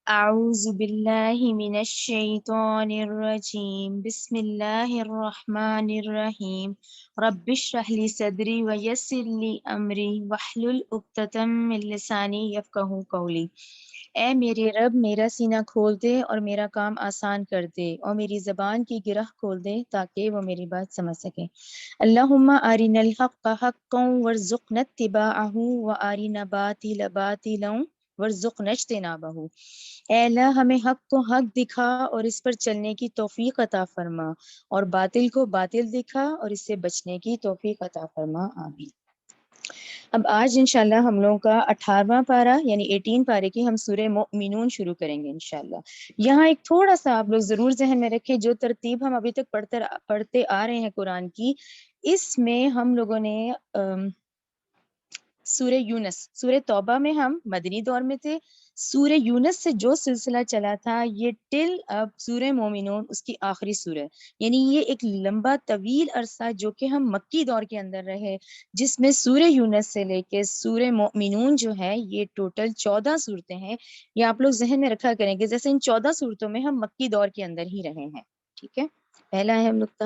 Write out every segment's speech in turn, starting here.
أعوذ بالله من الشيطان الرجيم بسم الله الرحمن الرحيم رب اشرح لي صدري ويسر لي أمري واحلل عقدة من لساني يفقهوا قولي۔ اے میرے رب میرا سینہ کھول دے اور میرا کام آسان کر دے اور میری زبان کی گرہ کھول دے تاکہ وہ میری بات سمجھ سکے۔ اللہم ارنا الحق حقا وارزقنا اتباعہ وارنا باطل باطلا وارزقنا اجتنابہ۔ اے اللہ ہمیں حق کو حق دکھا اور اس پر چلنے کی توفیق عطا فرما، اور باطل کو باطل دکھا اور اس سے بچنے کی توفیق عطا فرما، آمین۔ اب آج انشاءاللہ ہم لوگوں کا 18واں پارہ یعنی 18 پارے کی ہم سورہ مومنون شروع کریں گے انشاءاللہ۔ یہاں ایک تھوڑا سا آپ لوگ ضرور ذہن میں رکھیں، جو ترتیب ہم ابھی تک پڑھتے آ رہے ہیں قرآن کی، اس میں ہم لوگوں نے سورہ یونس، سورہ توبہ میں ہم مدنی دور میں تھے، سورہ یونس سے جو سلسلہ چلا تھا یہ ٹل اب سورہ مومنون اس کی آخری سورہ، یعنی یہ ایک لمبا طویل عرصہ جو کہ ہم مکی دور کے اندر رہے، جس میں سورہ یونس سے لے کے سورہ مومنون جو ہے یہ ٹوٹل 14 صورتیں ہیں۔ یہ آپ لوگ ذہن میں رکھا کریں کہ جیسے ان 14 صورتوں میں ہم مکی دور کے اندر ہی رہے ہیں، ٹھیک ہے، پہلا اہم نقطہ۔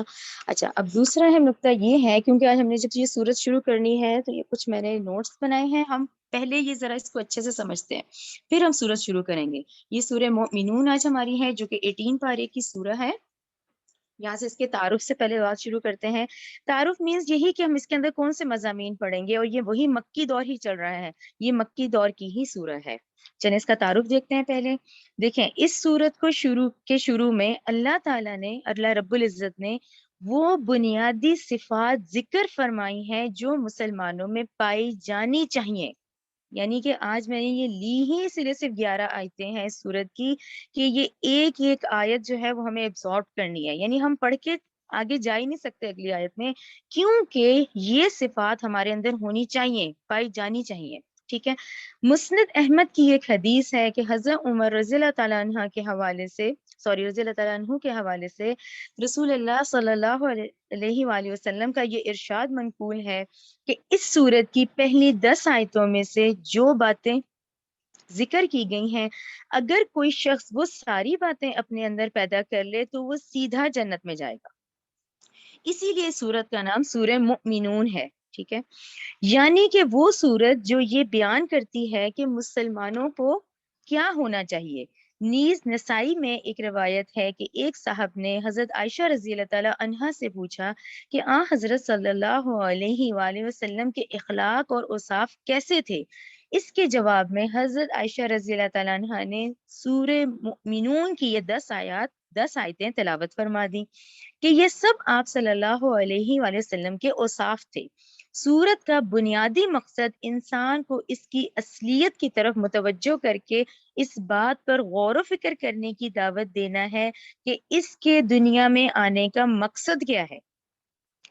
اچھا، اب دوسرا اہم نقطہ یہ ہے، کیونکہ آج ہم نے جب یہ سورت شروع کرنی ہے تو یہ کچھ میں نے نوٹس بنائے ہیں، ہم پہلے یہ ذرا اس کو اچھے سے سمجھتے ہیں پھر ہم سورت شروع کریں گے۔ یہ سورہ مومنون آج ہماری ہے جو کہ 18 پارے کی سورہ ہے۔ یہاں سے اس کے تعارف سے پہلے بات شروع کرتے ہیں۔ تعارف مینس یہی کہ ہم اس کے اندر کون سے مضامین پڑھیں گے، اور یہ وہی مکی دور ہی چل رہا ہے، یہ مکی دور کی ہی سورہ ہے۔ چلیں اس کا تعارف دیکھتے ہیں پہلے۔ دیکھیں اس سورت کو شروع میں اللہ تعالیٰ نے، اللہ رب العزت نے وہ بنیادی صفات ذکر فرمائی ہیں جو مسلمانوں میں پائی جانی چاہیے۔ یعنی کہ آج میں نے یہ لی ہی صرف 11 آیتیں ہیں اس سورت کی، کہ یہ ایک ایک آیت جو ہے وہ ہمیں ایبزارب کرنی ہے، یعنی ہم پڑھ کے آگے جا ہی نہیں سکتے اگلی آیت میں، کیونکہ یہ صفات ہمارے اندر ہونی چاہیے، پائی جانی چاہیے، ٹھیک ہے۔ مسند احمد کی ایک حدیث ہے کہ حضرت عمر رضی اللہ تعالیٰ عنہ کے حوالے سے، رضی اللہ تعالیٰ عنہ کے حوالے سے رسول اللہ صلی اللہ علیہ وآلہ وسلم کا یہ ارشاد منقول ہے کہ اس سورت کی پہلی 10 آیتوں میں سے جو باتیں ذکر کی گئی ہیں، اگر کوئی شخص وہ ساری باتیں اپنے اندر پیدا کر لے تو وہ سیدھا جنت میں جائے گا۔ اسی لیے سورت کا نام سورہ مومنون ہے، ٹھیک ہے۔ یعنی کہ وہ سورت جو یہ بیان کرتی ہے کہ مسلمانوں کو کیا ہونا چاہیے۔ نیز نسائی میں ایک روایت ہے کہ ایک صاحب نے حضرت عائشہ رضی اللہ تعالی عنہا سے پوچھا کہ حضرت صلی اللہ علیہ وآلہ وسلم کے اخلاق اور اوصاف کیسے تھے۔ اس کے جواب میں حضرت عائشہ رضی اللہ تعالی عنہا نے سورہ مومنون کی یہ 10 آیتیں تلاوت فرما دی کہ یہ سب آپ صلی اللہ علیہ وآلہ وسلم کے اوصاف تھے۔ سورت کا بنیادی مقصد انسان کو اس کی اصلیت کی طرف متوجہ کر کے اس بات پر غور و فکر کرنے کی دعوت دینا ہے کہ اس کے دنیا میں آنے کا مقصد کیا ہے۔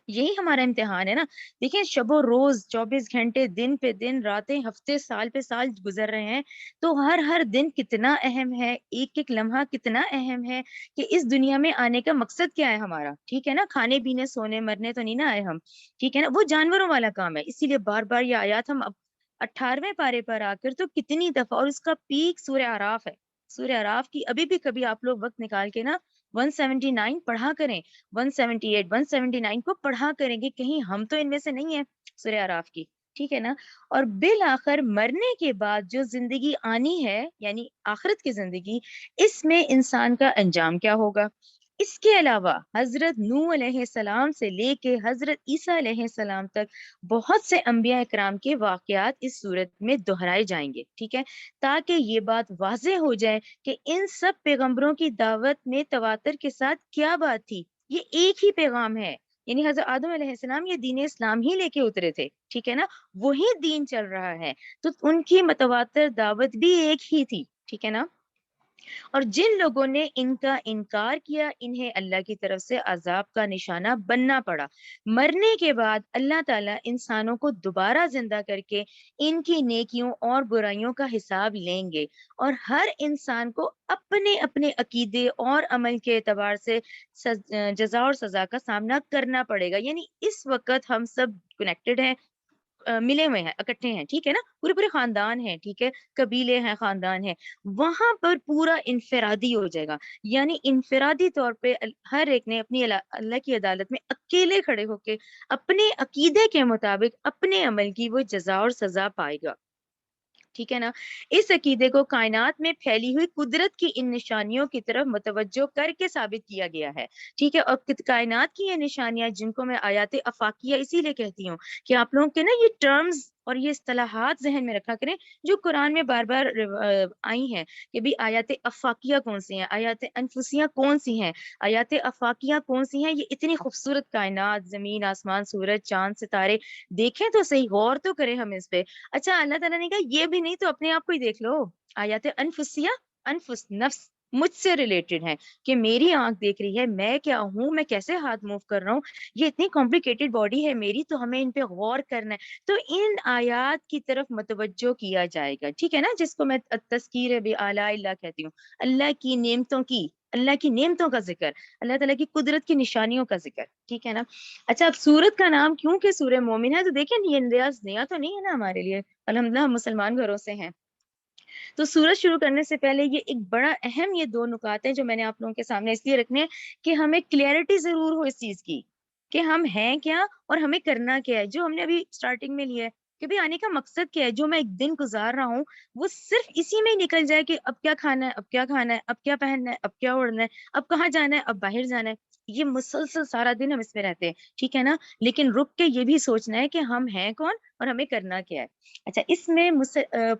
یہی ہمارا امتحان ہے نا۔ دیکھیں شب و روز 24 گھنٹے، دن پہ دن، راتیں، ہفتے، سال پہ سال گزر رہے ہیں، تو ہر دن کتنا اہم ہے، ایک ایک لمحہ کتنا اہم ہے کہ اس دنیا میں آنے کا مقصد کیا ہے ہمارا، ٹھیک ہے نا۔ کھانے پینے سونے مرنے تو نہیں نہ آئے ہم، ٹھیک ہے نا، وہ جانوروں والا کام ہے۔ اسی لیے بار بار یہ آیات ہم اب 18ویں پارے پر آ کر تو کتنی دفعہ، اور اس کا پیک سورہ اعراف ہے۔ سورہ اعراف کی ابھی بھی کبھی آپ لوگ وقت نکال کے نا 179 پڑھا کریں، 178 179 کو پڑھا کریں گے، کہیں ہم تو ان میں سے نہیں ہیں سورہ اعراف کی، ٹھیک ہے نا۔ اور بالآخر مرنے کے بعد جو زندگی آنی ہے، یعنی آخرت کی زندگی، اس میں انسان کا انجام کیا ہوگا۔ اس کے علاوہ حضرت نوح علیہ السلام سے لے کے حضرت عیسیٰ علیہ السلام تک بہت سے انبیاء اکرام کے واقعات اس صورت میں دہرائے جائیں گے، ٹھیک ہے، تاکہ یہ بات واضح ہو جائے کہ ان سب پیغمبروں کی دعوت میں تواتر کے ساتھ کیا بات تھی۔ یہ ایک ہی پیغام ہے، یعنی حضرت آدم علیہ السلام یہ دین اسلام ہی لے کے اترے تھے، ٹھیک ہے نا، وہی دین چل رہا ہے، تو ان کی متواتر دعوت بھی ایک ہی تھی، ٹھیک ہے نا۔ اور جن لوگوں نے ان کا انکار کیا انہیں اللہ کی طرف سے عذاب کا نشانہ بننا پڑا۔ مرنے کے بعد اللہ تعالیٰ انسانوں کو دوبارہ زندہ کر کے ان کی نیکیوں اور برائیوں کا حساب لیں گے، اور ہر انسان کو اپنے اپنے عقیدے اور عمل کے اعتبار سے جزا اور سزا کا سامنا کرنا پڑے گا۔ یعنی اس وقت ہم سب کنیکٹڈ ہیں، ملے ہوئے ہیں، اکٹھے ہیں، ٹھیک ہے نا، پورے پورے خاندان ہیں، ٹھیک ہے، قبیلے ہیں، خاندان ہیں، وہاں پر پورا انفرادی ہو جائے گا، یعنی انفرادی طور پہ ہر ایک نے اپنی اللہ کی عدالت میں اکیلے کھڑے ہو کے اپنے عقیدے کے مطابق اپنے عمل کی وہ جزا اور سزا پائے گا، ٹھیک ہے نا۔ اس عقیدے کو کائنات میں پھیلی ہوئی قدرت کی ان نشانیوں کی طرف متوجہ کر کے ثابت کیا گیا ہے، ٹھیک ہے، اور کائنات کی یہ نشانیاں جن کو میں آیات افاقیہ اسی لیے کہتی ہوں کہ آپ لوگوں کے نا یہ ٹرمز اور یہ اصطلاحات ذہن میں رکھا کریں جو قرآن میں بار بار آئی ہیں کہ بھی آیات افاقیہ کون سی ہیں، آیات انفسیہ کون سی ہیں، آیات افاقیہ کون سی ہیں۔ یہ اتنی خوبصورت کائنات، زمین، آسمان، سورج، چاند، ستارے، دیکھیں تو صحیح، غور تو کریں ہم اس پہ۔ اچھا اللہ تعالیٰ نے کہا یہ بھی نہیں تو اپنے آپ کو ہی دیکھ لو، آیات انفسیہ، انفس نفس مجھ سے ریلیٹڈ ہے کہ میری آنکھ دیکھ رہی ہے میں کیا ہوں، میں کیسے ہاتھ موو کر رہا ہوں، یہ اتنی کمپلیکیٹڈ باڈی ہے میری، تو ہمیں ان پہ غور کرنا ہے، تو ان آیات کی طرف متوجہ کیا جائے گا، ٹھیک ہے نا، جس کو میں تذکیر بآلاء اللہ کہتی ہوں، اللہ کی نعمتوں کی، اللہ کی نعمتوں کا ذکر، اللہ تعالیٰ کی قدرت کی نشانیوں کا ذکر، ٹھیک ہے نا۔ اچھا اب سورت کا نام کیوں کہ سورہ مومن ہے، تو دیکھیں یہ نیا تو نہیں ہے نا ہمارے لیے، الحمدللہ ہم مسلمان گھروں سے ہیں۔ تو سورج شروع کرنے سے پہلے یہ ایک بڑا اہم یہ دو نکات ہیں جو میں نے آپ لوگوں کے سامنے اس لیے رکھنے ہیں کہ ہمیں کلیئرٹی ضرور ہو اس چیز کی کہ ہم ہیں کیا اور ہمیں کرنا کیا ہے، جو ہم نے ابھی سٹارٹنگ میں لیا ہے کہ بھی آنے کا مقصد کیا ہے، جو میں ایک دن گزار رہا ہوں وہ صرف اسی میں ہی نکل جائے کہ اب کیا کھانا ہے، اب کیا کھانا ہے، اب کیا پہننا ہے، اب کیا اوڑھنا ہے، اب کہاں جانا ہے، اب باہر جانا ہے، یہ مسلسل سارا دن ہم اس میں رہتے ہیں، ٹھیک ہے نا، لیکن رک کے یہ بھی سوچنا ہے کہ ہم ہیں کون اور ہمیں کرنا کیا ہے۔ اچھا اس میں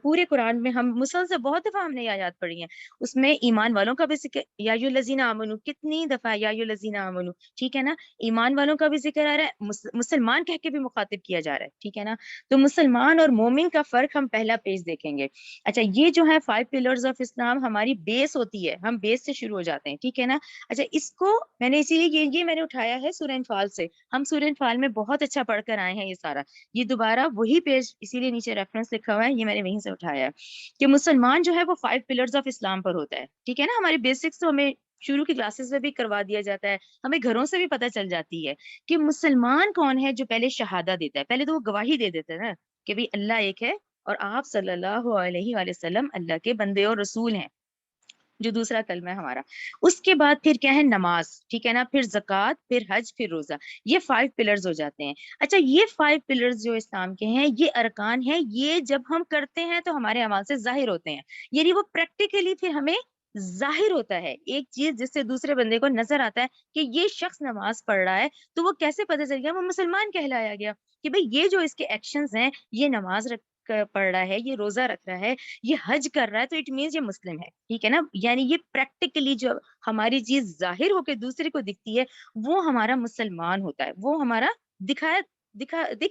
پورے قرآن میں ہم مسلسل بہت دفعہ ہم نے یہ آیات پڑھی ہیں، اس میں ایمان والوں کا بھی ذکر، یا ایھا الذین آمنو، کتنی دفعہ یا ایھا الذین آمنو، ٹھیک ہے نا، ایمان والوں کا بھی ذکر آ رہا ہے، مسلمان کہہ کے بھی مخاطب کیا جا رہا ہے، ٹھیک ہے نا، تو مسلمان اور مومن کا فرق ہم پہلا پیج دیکھیں گے۔ اچھا یہ جو ہے 5 پلرز آف اسلام ہماری بیس ہوتی ہے، ہم بیس سے شروع ہو جاتے ہیں، ٹھیک ہے نا۔ اچھا اس کو میں نے اسی لیے یہ میں نے اٹھایا ہے سورہ انفال سے، ہم سورہ انفال میں بہت اچھا پڑھ کر آئے ہیں، یہ سارا یہ دوبارہ وہی پیج اسی لیے نیچے ریفرنس لکھا ہوا ہے، یہ میں نے وہیں سے اٹھایا ہے کہ مسلمان جو ہے وہ 5 پلرز آف اسلام پر ہوتا ہے، ٹھیک ہے نا، ہماری بیسکس تو ہمیں شروع کی کلاسز میں بھی کروا دیا جاتا ہے، ہمیں گھروں سے بھی پتہ چل جاتی ہے کہ مسلمان کون ہے جو پہلے شہادہ دیتا ہے، پہلے تو وہ گواہی دے دیتا ہے نا کہ بھی اللہ ایک ہے اور آپ صلی اللہ علیہ وآلہ وسلم اللہ کے بندے اور رسول ہیں، جو دوسرا کلمہ ہے ہمارا۔ اس کے بعد پھر کیا ہے نماز، ٹھیک ہے نا، پھر زکوٰۃ، پھر حج، پھر روزہ، یہ 5 پلرز ہو جاتے ہیں۔ اچھا یہ 5 پلرز جو اسلام کے ہیں یہ ارکان ہیں، یہ جب ہم کرتے ہیں تو ہمارے اعمال سے ظاہر ہوتے ہیں، یعنی وہ پریکٹیکلی پھر ہمیں ظاہر ہوتا ہے، ایک چیز جس سے دوسرے بندے کو نظر آتا ہے کہ یہ شخص نماز پڑھ رہا ہے، تو وہ کیسے پتہ چل گیا، وہ مسلمان کہلایا گیا کہ بھئی یہ جو اس کے ایکشنز ہیں، یہ نماز پڑھ رہا ہے، یہ روزہ رکھ رہا ہے، یہ حج کر رہا ہے، تو اٹ مینس یہ مسلم ہے، ٹھیک ہے نا، یعنی یہ پریکٹیکلی جو ہماری چیز ظاہر ہو کے دوسرے کو دکھتی ہے وہ ہمارا مسلمان ہوتا ہے، وہ ہمارا دکھ رہا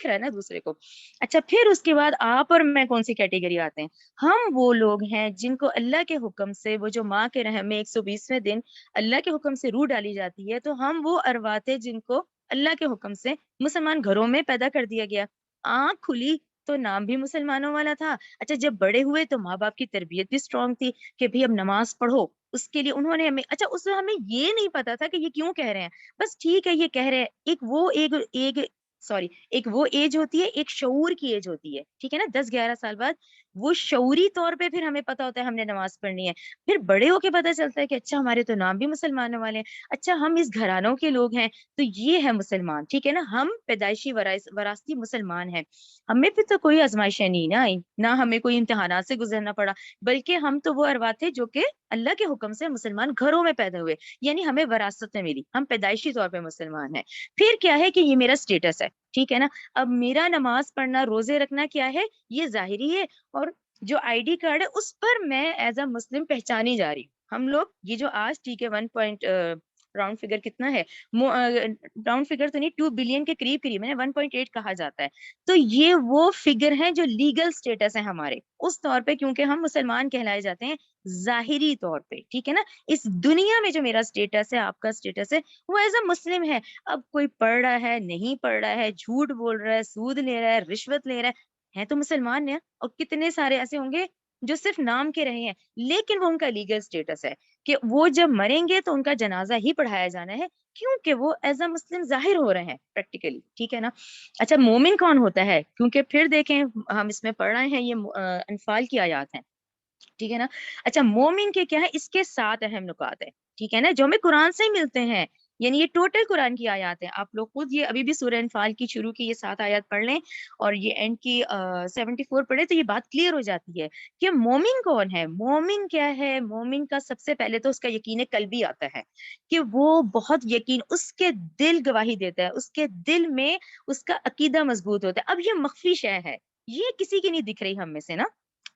ہے نا دوسرے کو۔ اچھا پھر اس کے بعد آپ اور میں کون سی کیٹیگری آتے ہیں، ہم وہ لوگ ہیں جن کو اللہ کے حکم سے، وہ جو ماں کے رحم میں 120ویں دن اللہ کے حکم سے روح ڈالی جاتی ہے، تو ہم وہ ارواتے جن کو اللہ کے حکم سے مسلمان گھروں میں پیدا کر دیا گیا، آنکھ کھلی تو نام بھی مسلمانوں والا تھا۔ اچھا جب بڑے ہوئے تو ماں باپ کی تربیت بھی اسٹرانگ تھی کہ بھی اب نماز پڑھو، اس کے لیے انہوں نے ہمیں، اچھا اس میں ہمیں یہ نہیں پتا تھا کہ یہ کیوں کہہ رہے ہیں، بس ٹھیک ہے یہ کہہ رہے ہیں، ایک وہ ایج ہوتی ہے، ایک شعور کی ایج ہوتی ہے، ٹھیک ہے نا، 10-11 سال بعد وہ شعوری طور پہ پھر ہمیں پتا ہوتا ہے ہم نے نماز پڑھنی ہے، پھر بڑے ہو کے پتا چلتا ہے کہ اچھا ہمارے تو نام بھی مسلمانوں والے ہیں، اچھا ہم اس گھرانوں کے لوگ ہیں تو یہ ہے مسلمان، ٹھیک ہے نا، ہم پیدائشی وراثتی مسلمان ہیں، ہمیں پھر تو کوئی آزمائشیں نہیں نہ آئی، نہ ہمیں کوئی امتحانات سے گزرنا پڑا، بلکہ ہم تو وہ ارواح تھے جو کہ اللہ کے حکم سے مسلمان گھروں میں پیدا ہوئے، یعنی ہمیں وراثت میں ملی، ہم پیدائشی طور پہ مسلمان ہیں۔ پھر کیا ہے کہ یہ میرا سٹیٹس ہے، ٹھیک ہے نا، اب میرا نماز پڑھنا، روزے رکھنا کیا ہے، یہ ظاہری ہے، اور جو آئی ڈی کارڈ ہے اس پر میں ایز اے مسلم پہچانی جا رہی ہوں۔ ہم لوگ یہ جو آج ٹھیک ہے 1 راؤنڈ فگر کتنا ہے، راؤنڈ فگر تو نہیں 2 بلین کے قریب ہے، 1.8 کہا جاتا ہے، تو یہ وہ فگر ہیں جو لیگل سٹیٹس ہیں ہمارے اس طور پہ، کیونکہ ہم مسلمان کہلائے جاتے ہیں ظاہری طور پہ، ٹھیک ہے نا، اس دنیا میں جو میرا سٹیٹس ہے، آپ کا سٹیٹس ہے، وہ ایز اے مسلم ہے۔ اب کوئی پڑھ رہا ہے، نہیں پڑھ رہا ہے، جھوٹ بول رہا ہے، سود لے رہا ہے، رشوت لے رہا ہے تو مسلمان ہے، اور کتنے سارے ایسے ہوں گے جو صرف نام کے رہے ہیں، لیکن وہ ان کا لیگل اسٹیٹس ہے کہ وہ جب مریں گے تو ان کا جنازہ ہی پڑھایا جانا ہے، کیونکہ وہ ایز اے مسلم ظاہر ہو رہے ہیں پریکٹیکلی، ٹھیک ہے نا۔ اچھا مومن کون ہوتا ہے؟ کیونکہ پھر دیکھیں ہم اس میں پڑھ رہے ہیں، یہ انفال کی آیات ہیں، ٹھیک ہے نا۔ اچھا مومن کے کیا ہے، اس کے 7 اہم نکات ہیں، ٹھیک ہے نا، جو ہمیں قرآن سے ہی ملتے ہیں، یعنی یہ ٹوٹل قرآن کی آیات ہیں۔ آپ لوگ خود یہ ابھی بھی سورہ انفال کی شروع کی یہ 7 آیات پڑھ لیں اور یہ اینڈ کی 74 پڑھے تو یہ بات کلیئر ہو جاتی ہے کہ مومن کون ہے۔ مومن کیا ہے؟ مومن کا سب سے پہلے تو اس کا یقین قلبی آتا ہے کہ وہ بہت یقین، اس کے دل گواہی دیتا ہے، اس کے دل میں اس کا عقیدہ مضبوط ہوتا ہے۔ اب یہ مخفی شے ہے، یہ کسی کی نہیں دکھ رہی ہم میں سے نا۔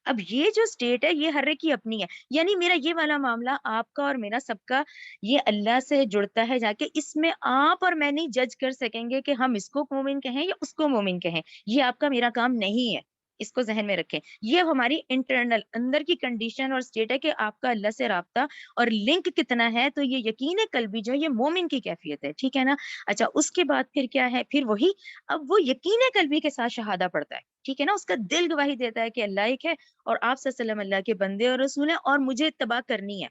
اب یہ جو اسٹیٹ ہے یہ ہر ایک کی اپنی ہے، یعنی میرا یہ والا معاملہ آپ کا اور میرا سب کا یہ اللہ سے جڑتا ہے جا کے، اس میں آپ اور میں نہیں جج کر سکیں گے کہ ہم اس کو مومن کہیں یا اس کو مومن کہیں، یہ آپ کا میرا کام نہیں ہے، اس کو ذہن میں رکھیں۔ یہ ہماری انٹرنل اندر کی کنڈیشن اور اسٹیٹ ہے کہ آپ کا اللہ سے رابطہ اور لنک کتنا ہے، تو یہ یقین قلبی جو ہے یہ مومن کی کیفیت ہے، ٹھیک ہے نا۔ اچھا اس کے بعد پھر کیا ہے، پھر وہی اب وہ یقین قلبی کے ساتھ شہادہ پڑھتا ہے، ٹھیک ہے نا، اس کا دل گواہی دیتا ہے کہ اللہ ایک ہے اور آپ صلی اللہ علیہ وسلم اللہ کے بندے اور رسول ہیں، اور مجھے اتباع کرنی ہے،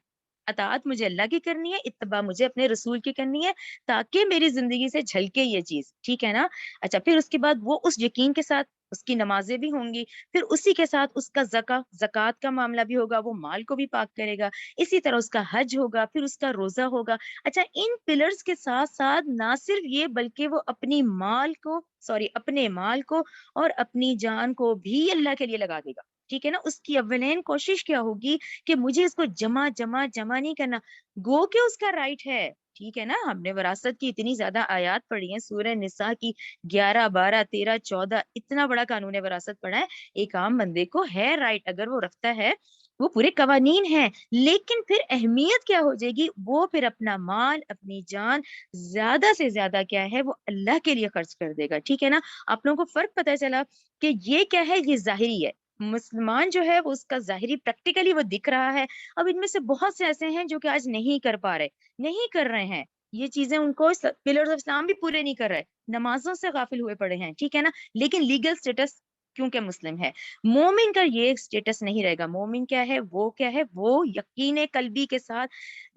اطاعت مجھے اللہ کی کرنی ہے، اتباع مجھے اپنے رسول کی کرنی ہے، تاکہ میری زندگی سے جھلکے یہ چیز، ٹھیک ہے نا۔ اچھا پھر اس کے بعد وہ اس یقین کے ساتھ اس کی نمازیں بھی ہوں گی، پھر اسی کے ساتھ اس کا زکوٰۃ کا معاملہ بھی ہوگا، وہ مال کو بھی پاک کرے گا، اسی طرح اس کا حج ہوگا، پھر اس کا روزہ ہوگا۔ اچھا ان پلرز کے ساتھ ساتھ نہ صرف یہ بلکہ وہ اپنے مال کو اور اپنی جان کو بھی اللہ کے لیے لگا دے گا، ٹھیک ہے نا۔ اس کی اولین کوشش کیا ہوگی کہ مجھے اس کو جمع جمع جمع نہیں کرنا، گو کہ اس کا رائٹ ہے، ٹھیک ہے نا۔ ہم نے وراثت کی اتنی زیادہ آیات پڑھی ہیں، سورہ نساء کی 11 12 13 14، اتنا بڑا قانون وراثت پڑھا ہے۔ ایک عام بندے کو ہے رائٹ، اگر وہ رکھتا ہے، وہ پورے قوانین ہیں، لیکن پھر اہمیت کیا ہو جائے گی، وہ پھر اپنا مال اپنی جان زیادہ سے زیادہ کیا ہے وہ اللہ کے لیے خرچ کر دے گا، ٹھیک ہے نا۔ آپ لوگوں کو فرق پتہ چلا کہ یہ کیا ہے، یہ ظاہری ہے، مسلمان جو ہے وہ اس کا ظاہری پریکٹیکلی وہ دکھ رہا ہے۔ اب ان میں سے بہت سے ایسے ہیں جو کہ آج نہیں کر پا رہے، نہیں کر رہے ہیں یہ چیزیں، ان کو پلرز آف اسلام بھی پورے نہیں کر رہے، نمازوں سے غافل ہوئے پڑے ہیں، ٹھیک ہے نا، لیکن لیگل سٹیٹس کیونکہ مسلم ہے۔ مومن کا یہ سٹیٹس نہیں رہے گا۔ مومن کیا ہے، وہ یقین قلبی کے ساتھ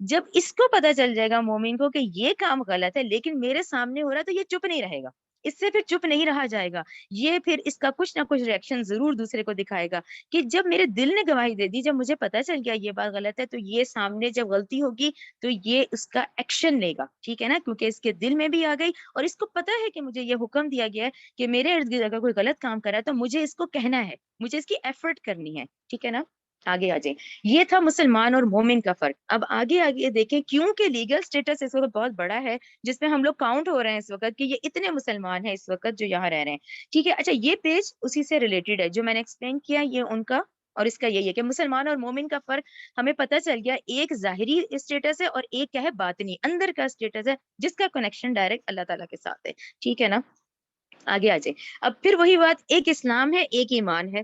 جب اس کو پتہ چل جائے گا مومن کو کہ یہ کام غلط ہے لیکن میرے سامنے ہو رہا ہے، تو یہ چپ نہیں رہے گا، اس سے پھر چپ نہیں رہا جائے گا، یہ پھر اس کا کچھ نہ کچھ ریئیکشن ضرور دوسرے کو دکھائے گا کہ جب میرے دل نے گواہی دے دی، جب مجھے پتہ چل گیا یہ بات غلط ہے، تو یہ سامنے جب غلطی ہوگی تو یہ اس کا ایکشن لے گا، ٹھیک ہے نا، کیونکہ اس کے دل میں بھی آ گئی اور اس کو پتہ ہے کہ مجھے یہ حکم دیا گیا ہے کہ میرے ارد گرد اگر کوئی غلط کام کر رہا ہے تو مجھے اس کو کہنا ہے، مجھے اس کی ایفرٹ کرنی ہے، ٹھیک ہے نا۔ آگے آ جائیں، یہ تھا مسلمان اور مومن کا فرق۔ اب آگے دیکھیں، کیونکہ لیگل سٹیٹس اس وقت بہت بڑا ہے، جس میں ہم لوگ کاؤنٹ ہو رہے ہیں اس وقت کہ یہ اتنے مسلمان ہیں اس وقت جو یہاں رہ رہے ہیں، ٹھیک ہے۔ اچھا یہ پیج اسی سے ریلیٹڈ ہے جو میں نے ایکسپلین کیا، یہ ان کا اور اس کا یہی ہے کہ مسلمان اور مومن کا فرق ہمیں پتہ چل گیا، ایک ظاہری اسٹیٹس ہے اور ایک کیا ہے، باطنی اندر کا اسٹیٹس ہے، جس کا کنیکشن ڈائریکٹ اللہ تعالیٰ کے ساتھ ہے، ٹھیک ہے نا۔ آگے آ جائیں، اب پھر وہی بات، ایک اسلام ہے ایک ایمان ہے،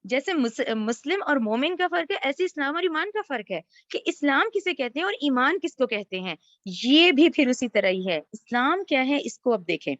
جیسے مسلم اور مومن کا فرق ہے، ایسے اسلام اور ایمان کا فرق ہے کہ اسلام کسے کہتے ہیں اور ایمان کس کو کہتے ہیں، یہ بھی پھر اسی طرح ہی ہے۔ اسلام کیا ہے، اس کو اب دیکھیں،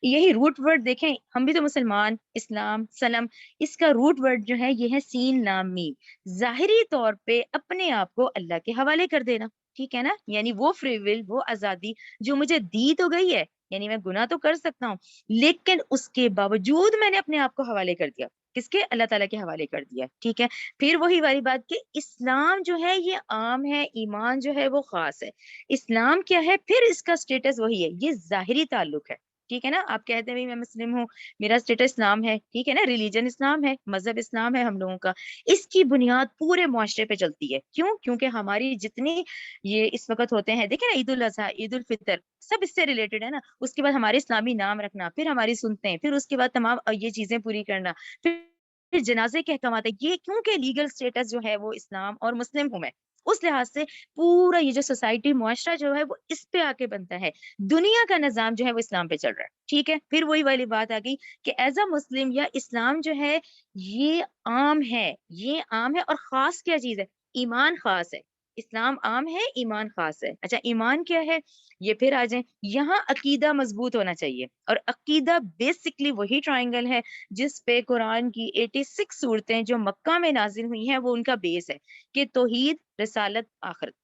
یہی روٹ ورڈ دیکھیں، ہم بھی تو مسلمان، اسلام، سلم، اس کا روٹ ورڈ جو ہے یہ ہے سین لام میم، ظاہری طور پہ اپنے آپ کو اللہ کے حوالے کر دینا، ٹھیک ہے نا، یعنی وہ فری ول، وہ آزادی جو مجھے دی تو گئی ہے، یعنی میں گناہ تو کر سکتا ہوں لیکن اس کے باوجود میں نے اپنے آپ کو حوالے کر دیا، کس کے، اللہ تعالیٰ کے حوالے کر دیا، ٹھیک ہے۔ پھر وہی والی بات کہ اسلام جو ہے یہ عام ہے، ایمان جو ہے وہ خاص ہے۔ اسلام کیا ہے، پھر اس کا سٹیٹس وہی ہے، یہ ظاہری تعلق ہے، ٹھیک ہے نا۔ آپ کہتے ہیں میں مسلم ہوں، میرا سٹیٹس اسلام ہے، ٹھیک ہے نا، ریلیجن اسلام ہے، مذہب اسلام ہے ہم لوگوں کا، اس کی بنیاد پورے معاشرے پہ چلتی ہے، کیوں، کیونکہ ہماری جتنی یہ اس وقت ہوتے ہیں، دیکھیں نا، عید الاضحیٰ، عید الفطر، سب اس سے ریلیٹڈ ہے نا، اس کے بعد ہمارے اسلامی نام رکھنا، پھر ہماری سنتیں، پھر اس کے بعد تمام یہ چیزیں پوری کرنا، پھر جنازے کے احکامات ہے، یہ کیونکہ لیگل سٹیٹس جو ہے وہ اسلام اور مسلم ہوں میں، اس لحاظ سے پورا یہ جو سوسائٹی معاشرہ جو ہے وہ اس پہ آ کے بنتا ہے، دنیا کا نظام جو ہے وہ اسلام پہ چل رہا ہے، ٹھیک ہے۔ پھر وہی والی بات آ گئی کہ ایز اے مسلم یا اسلام جو ہے یہ عام ہے، یہ عام ہے، اور خاص کیا چیز ہے، ایمان خاص ہے، اسلام عام ہے، ایمان خاص ہے. اچھا ایمان کیا ہے؟ یہ پھر آ جائیں. یہاں عقیدہ مضبوط ہونا چاہیے، اور عقیدہ بیسکلی وہی ٹرائنگل ہے جس پہ قرآن کی 86 صورتیں جو مکہ میں نازل ہوئی ہیں وہ ان کا بیس ہے، کہ توحید، رسالت، آخرت.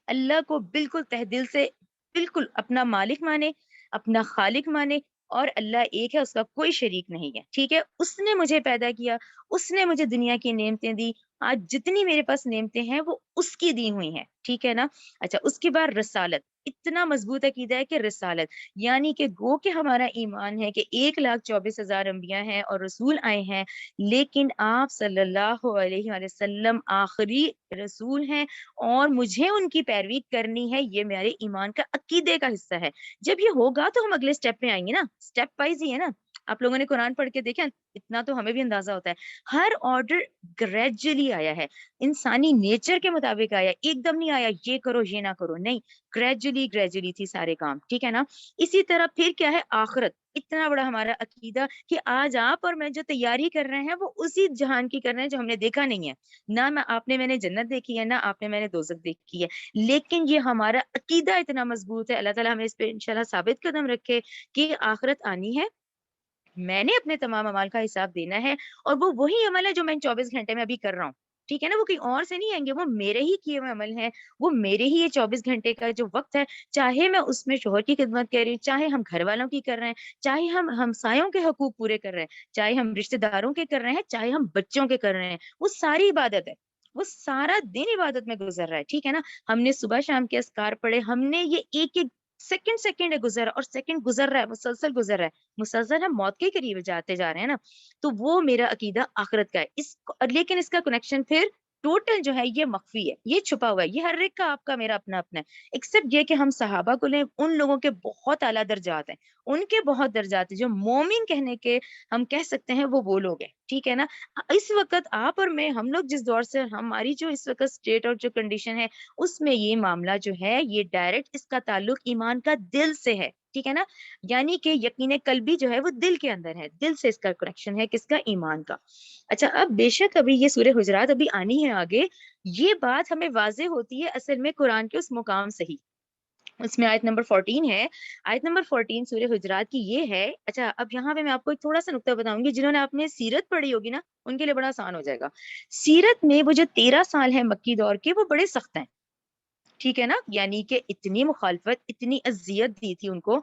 اللہ کو بالکل تہ دل سے بالکل اپنا مالک مانے، اپنا خالق مانے، اور اللہ ایک ہے، اس کا کوئی شریک نہیں ہے. ٹھیک ہے، اس نے مجھے پیدا کیا، اس نے مجھے دنیا کی نعمتیں دی. آج جتنی میرے پاس نعمتیں ہیں وہ اس کی دی ہوئی ہیں. ٹھیک ہے نا. اچھا اس کے بعد رسالت. اتنا مضبوط عقیدہ ہے کہ رسالت یعنی کہ گو کہ ہمارا ایمان ہے کہ 1,24,000 انبیاء ہیں اور رسول آئے ہیں، لیکن آپ صلی اللہ علیہ وآلہ وسلم آخری رسول ہیں، اور مجھے ان کی پیروی کرنی ہے. یہ میرے ایمان کا عقیدے کا حصہ ہے. جب یہ ہوگا تو ہم اگلے سٹیپ پہ آئیں گے نا. سٹیپ وائز ہی ہے نا. آپ لوگوں نے قرآن پڑھ کے دیکھا، اتنا تو ہمیں بھی اندازہ ہوتا ہے. ہر آرڈر گریجولی آیا ہے، انسانی نیچر کے مطابق آیا. ایک دم نہیں آیا یہ کرو یہ نہ کرو، نہیں، گریجولی تھی سارے کام. ٹھیک ہے نا. اسی طرح پھر کیا ہے؟ آخرت. اتنا بڑا ہمارا عقیدہ کہ آج آپ اور میں جو تیاری کر رہے ہیں وہ اسی جہان کی کر رہے ہیں جو ہم نے دیکھا نہیں ہے. نہ آپ نے میں نے جنت دیکھی ہے، نہ آپ نے میں نے دوزخ دیکھی ہے، لیکن یہ ہمارا عقیدہ اتنا مضبوط ہے. اللہ تعالیٰ ہمیں اس پہ انشاءاللہ ثابت قدم رکھے کہ آخرت آنی ہے، میں نے اپنے تمام عمال کا حساب دینا ہے، اور وہ وہی عمل ہے جو میں 24 گھنٹے میں ابھی کر رہا ہوں. ٹھیک ہے نا. وہ کہیں اور سے نہیں آئیں گے، وہ میرے ہی کیے ہوئے عمل ہیں، وہ میرے ہی یہ 24 گھنٹے کا جو وقت ہے، چاہے میں اس میں شوہر کی خدمت کر رہی ہوں، چاہے ہم گھر والوں کی کر رہے ہیں، چاہے ہم ہمسایوں کے حقوق پورے کر رہے ہیں، چاہے ہم رشتہ داروں کے کر رہے ہیں، چاہے ہم بچوں کے کر رہے ہیں، وہ ساری عبادت ہے. وہ سارا دن عبادت میں گزر رہا ہے. ٹھیک ہے نا. ہم نے صبح شام کے اذکار پڑھے، ہم نے یہ ایک ایک سیکنڈ گزر رہا، اور سیکنڈ گزر رہا ہے، مسلسل گزر رہا ہے، مسلسل ہم موت کے قریب جاتے جا رہے ہیں نا. تو وہ میرا عقیدہ آخرت کا ہے. لیکن اس کا کنیکشن پھر ٹوٹل جو ہے یہ مخفی ہے، یہ چھپا ہوا ہے. یہ ہر ایک کا، آپ کا، میرا اپنا اپنا ہے. ایکسپٹ یہ کہ ہم صحابہ کو لیں، ان لوگوں کے بہت اعلیٰ درجات ہیں، ان کے بہت درجات ہیں. جو مومن کہنے کے ہم کہہ سکتے ہیں وہ لوگ ہیں. ٹھیک ہے نا. اس وقت آپ اور میں، ہم لوگ جس دور سے، ہماری جو اس وقت اسٹیٹ اور جو کنڈیشن ہے، اس میں یہ معاملہ جو ہے یہ ڈائریکٹ اس کا تعلق ایمان کا دل سے ہے. ٹھیک ہے نا. یعنی کہ یقین قلبی جو ہے وہ دل کے اندر ہے، دل سے اس کا کنیکشن ہے، کس کا؟ ایمان کا. اچھا اب بے شک ابھی یہ سورہ حجرات ابھی آنی ہے آگے، یہ بات ہمیں واضح ہوتی ہے اصل میں قرآن کے اس مقام سے ہی. اس میں آیت نمبر 14 ہے. آیت نمبر 14 سورہ حجرات کی یہ ہے. اچھا اب یہاں پہ میں آپ کو ایک تھوڑا سا نقطہ بتاؤں گی، جنہوں نے آپ نے سیرت پڑھی ہوگی نا ان کے لیے بڑا آسان ہو جائے گا. سیرت میں وہ جو 13 سال ہیں مکی دور کے، وہ بڑے سخت ہیں. ٹھیک ہے نا. یعنی کہ اتنی مخالفت، اتنی اذیت دی تھی ان کو،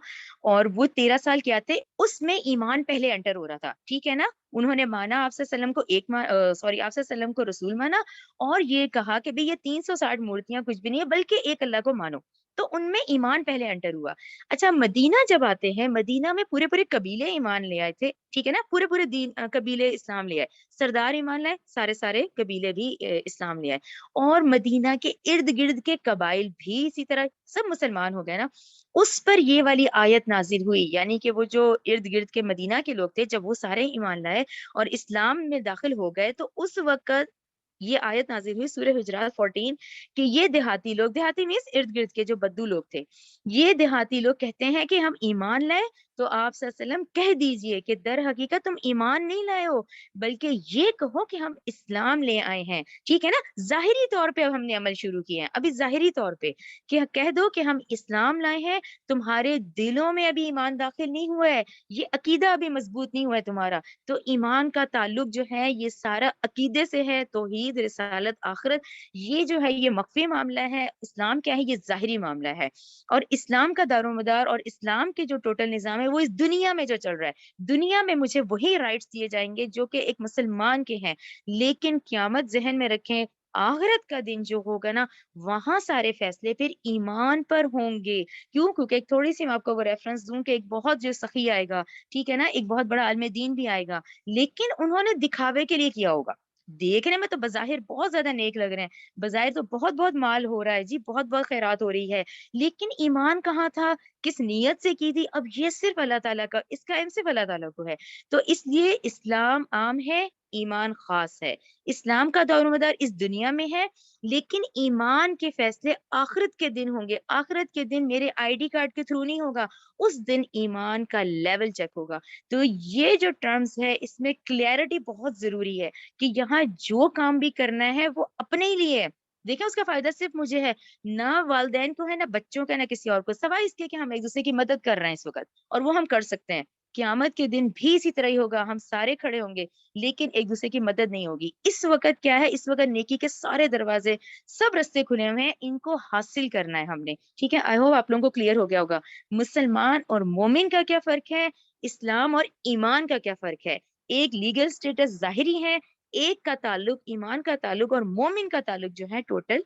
اور وہ 13 سال کیا تھے، اس میں ایمان پہلے انٹر ہو رہا تھا. ٹھیک ہے نا. انہوں نے مانا آپ صلی اللہ علیہ وسلم کو آپ صلی اللہ علیہ وسلم کو رسول مانا، اور یہ کہا کہ بھئی یہ 360 مورتیاں کچھ بھی نہیں ہے، بلکہ ایک اللہ کو مانو. تو ان میں ایمان پہلے انٹر ہوا. اچھا مدینہ جب آتے ہیں، مدینہ میں پورے پورے قبیلے ایمان لے آئے تھے. ٹھیک ہے نا. پورے پورے قبیلے اسلام لے آئے. سردار ایمان لائے، سارے قبیلے بھی اسلام لے آئے. اور مدینہ کے ارد گرد کے قبائل بھی اسی طرح سب مسلمان ہو گئے نا. اس پر یہ والی آیت نازل ہوئی. یعنی کہ وہ جو ارد گرد کے مدینہ کے لوگ تھے، جب وہ سارے ایمان لائے اور اسلام میں داخل ہو گئے، تو اس وقت یہ آیت نازل ہوئی سورہ حجرات 14 کہ یہ دیہاتی لوگ، دیہاتی مینس ارد گرد کے جو بدو لوگ تھے، یہ دیہاتی لوگ کہتے ہیں کہ ہم ایمان لائے. تو آپ صلی اللہ علیہ وسلم کہہ دیجئے کہ در حقیقت تم ایمان نہیں لائے ہو، بلکہ یہ کہو کہ ہم اسلام لے آئے ہیں. ٹھیک ہے نا. ظاہری طور پہ اب ہم نے عمل شروع کیا ہے، ابھی ظاہری طور پہ کہ کہہ دو کہ ہم اسلام لائے ہیں، تمہارے دلوں میں ابھی ایمان داخل نہیں ہوا ہے، یہ عقیدہ ابھی مضبوط نہیں ہوا ہے تمہارا. تو ایمان کا تعلق جو ہے یہ سارا عقیدے سے ہے. توحید، رسالت، آخرت، یہ جو ہے یہ مخفی معاملہ ہے. اسلام کیا ہے؟ یہ ظاہری معاملہ ہے. اور اسلام کا دار و مدار اور اسلام کے جو ٹوٹل نظام ہے وہ اس دنیا میں جو چل رہا ہے، دنیا میں مجھے وہی رائٹس دیے جائیں گے جو کہ ایک مسلمان کے ہیں. لیکن قیامت ذہن میں رکھیں، آخرت کا دن جو ہوگا نا، وہاں سارے فیصلے پھر ایمان پر ہوں گے. کیوں؟ کیونکہ ایک تھوڑی سی میں آپ کو وہ ریفرنس دوں کہ ایک بہت جو سخی آئے گا، ٹھیک ہے نا، ایک بہت بڑا عالم دین بھی آئے گا، لیکن انہوں نے دکھاوے کے لیے کیا ہوگا. دیکھنے میں تو بظاہر بہت زیادہ نیک لگ رہے ہیں، بظاہر تو بہت بہت مال ہو رہا ہے جی، بہت بہت خیرات ہو رہی ہے، لیکن ایمان کہاں تھا؟ کس نیت سے کی تھی؟ اب یہ صرف اللہ تعالیٰ کا، اس کا علم صرف اللہ تعالیٰ کو ہے. تو اس لیے اسلام عام ہے، ایمان خاص ہے. اسلام کا دور و مدار اس دنیا میں ہے، لیکن ایمان کے فیصلے آخرت کے دن ہوں گے. آخرت کے دن میرے آئی ڈی کارڈ کے تھرو نہیں ہوگا، اس دن ایمان کا لیول چیک ہوگا. تو یہ جو ٹرمز ہے اس میں کلیئرٹی بہت ضروری ہے کہ یہاں جو کام بھی کرنا ہے وہ اپنے ہی لیے ہے، دیکھیں اس کا فائدہ صرف مجھے ہے، نہ والدین کو ہے، نہ بچوں کا، نہ کسی اور کو، سوائے اس کے کہ ہم ایک دوسرے کی مدد کر رہے ہیں اس وقت، اور وہ ہم کر سکتے ہیں۔ قیامت کے دن بھی اسی طرح ہی ہوگا، ہم سارے کھڑے ہوں گے لیکن ایک دوسرے کی مدد نہیں ہوگی۔ اس وقت کیا ہے، اس وقت نیکی کے سارے دروازے، سب رستے کھلے ہوئے ہیں، ان کو حاصل کرنا ہے ہم نے، ٹھیک ہے۔ آئی ہوپ آپ لوگوں کو کلیئر ہو گیا ہوگا مسلمان اور مومن کا کیا فرق ہے، اسلام اور ایمان کا کیا فرق ہے۔ ایک لیگل سٹیٹس ظاہری ہے، ایک کا تعلق، ایمان کا تعلق اور مومن کا تعلق جو ہے ٹوٹل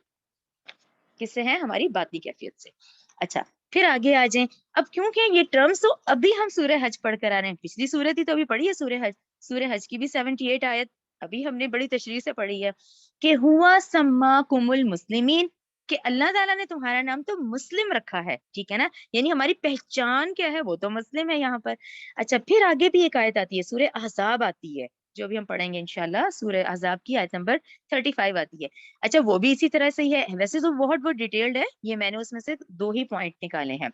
کس سے ہے، ہماری باطنی کیفیت سے۔ اچھا پھر آگے آ جائیں، اب کیونکہ یہ ٹرمز تو ابھی ہم سورہ حج پڑھ کر آ رہے ہیں، پچھلی سورت ہی تو ابھی پڑھی ہے سورہ حج، سورہ حج کی بھی 78 آیت ابھی ہم نے بڑی تشریح سے پڑھی ہے کہ ہوا سماکم المسلمین، کہ اللہ تعالیٰ نے تمہارا نام تو مسلم رکھا ہے، ٹھیک ہے نا، یعنی ہماری پہچان کیا ہے، وہ تو مسلم ہے یہاں پر۔ اچھا پھر آگے بھی ایک آیت آتی ہے، سورہ احزاب آتی ہے جو بھی ہم پڑھیں گے انشاءاللہ، سورہ احزاب کی آیت نمبر 35 آتی ہے۔ اچھا وہ بھی اسی طرح سے ہی ہے، ویسے تو بہت ڈیٹیلڈ ہے، یہ میں نے اس میں سے 2 ہی پوائنٹ نکالے ہیں۔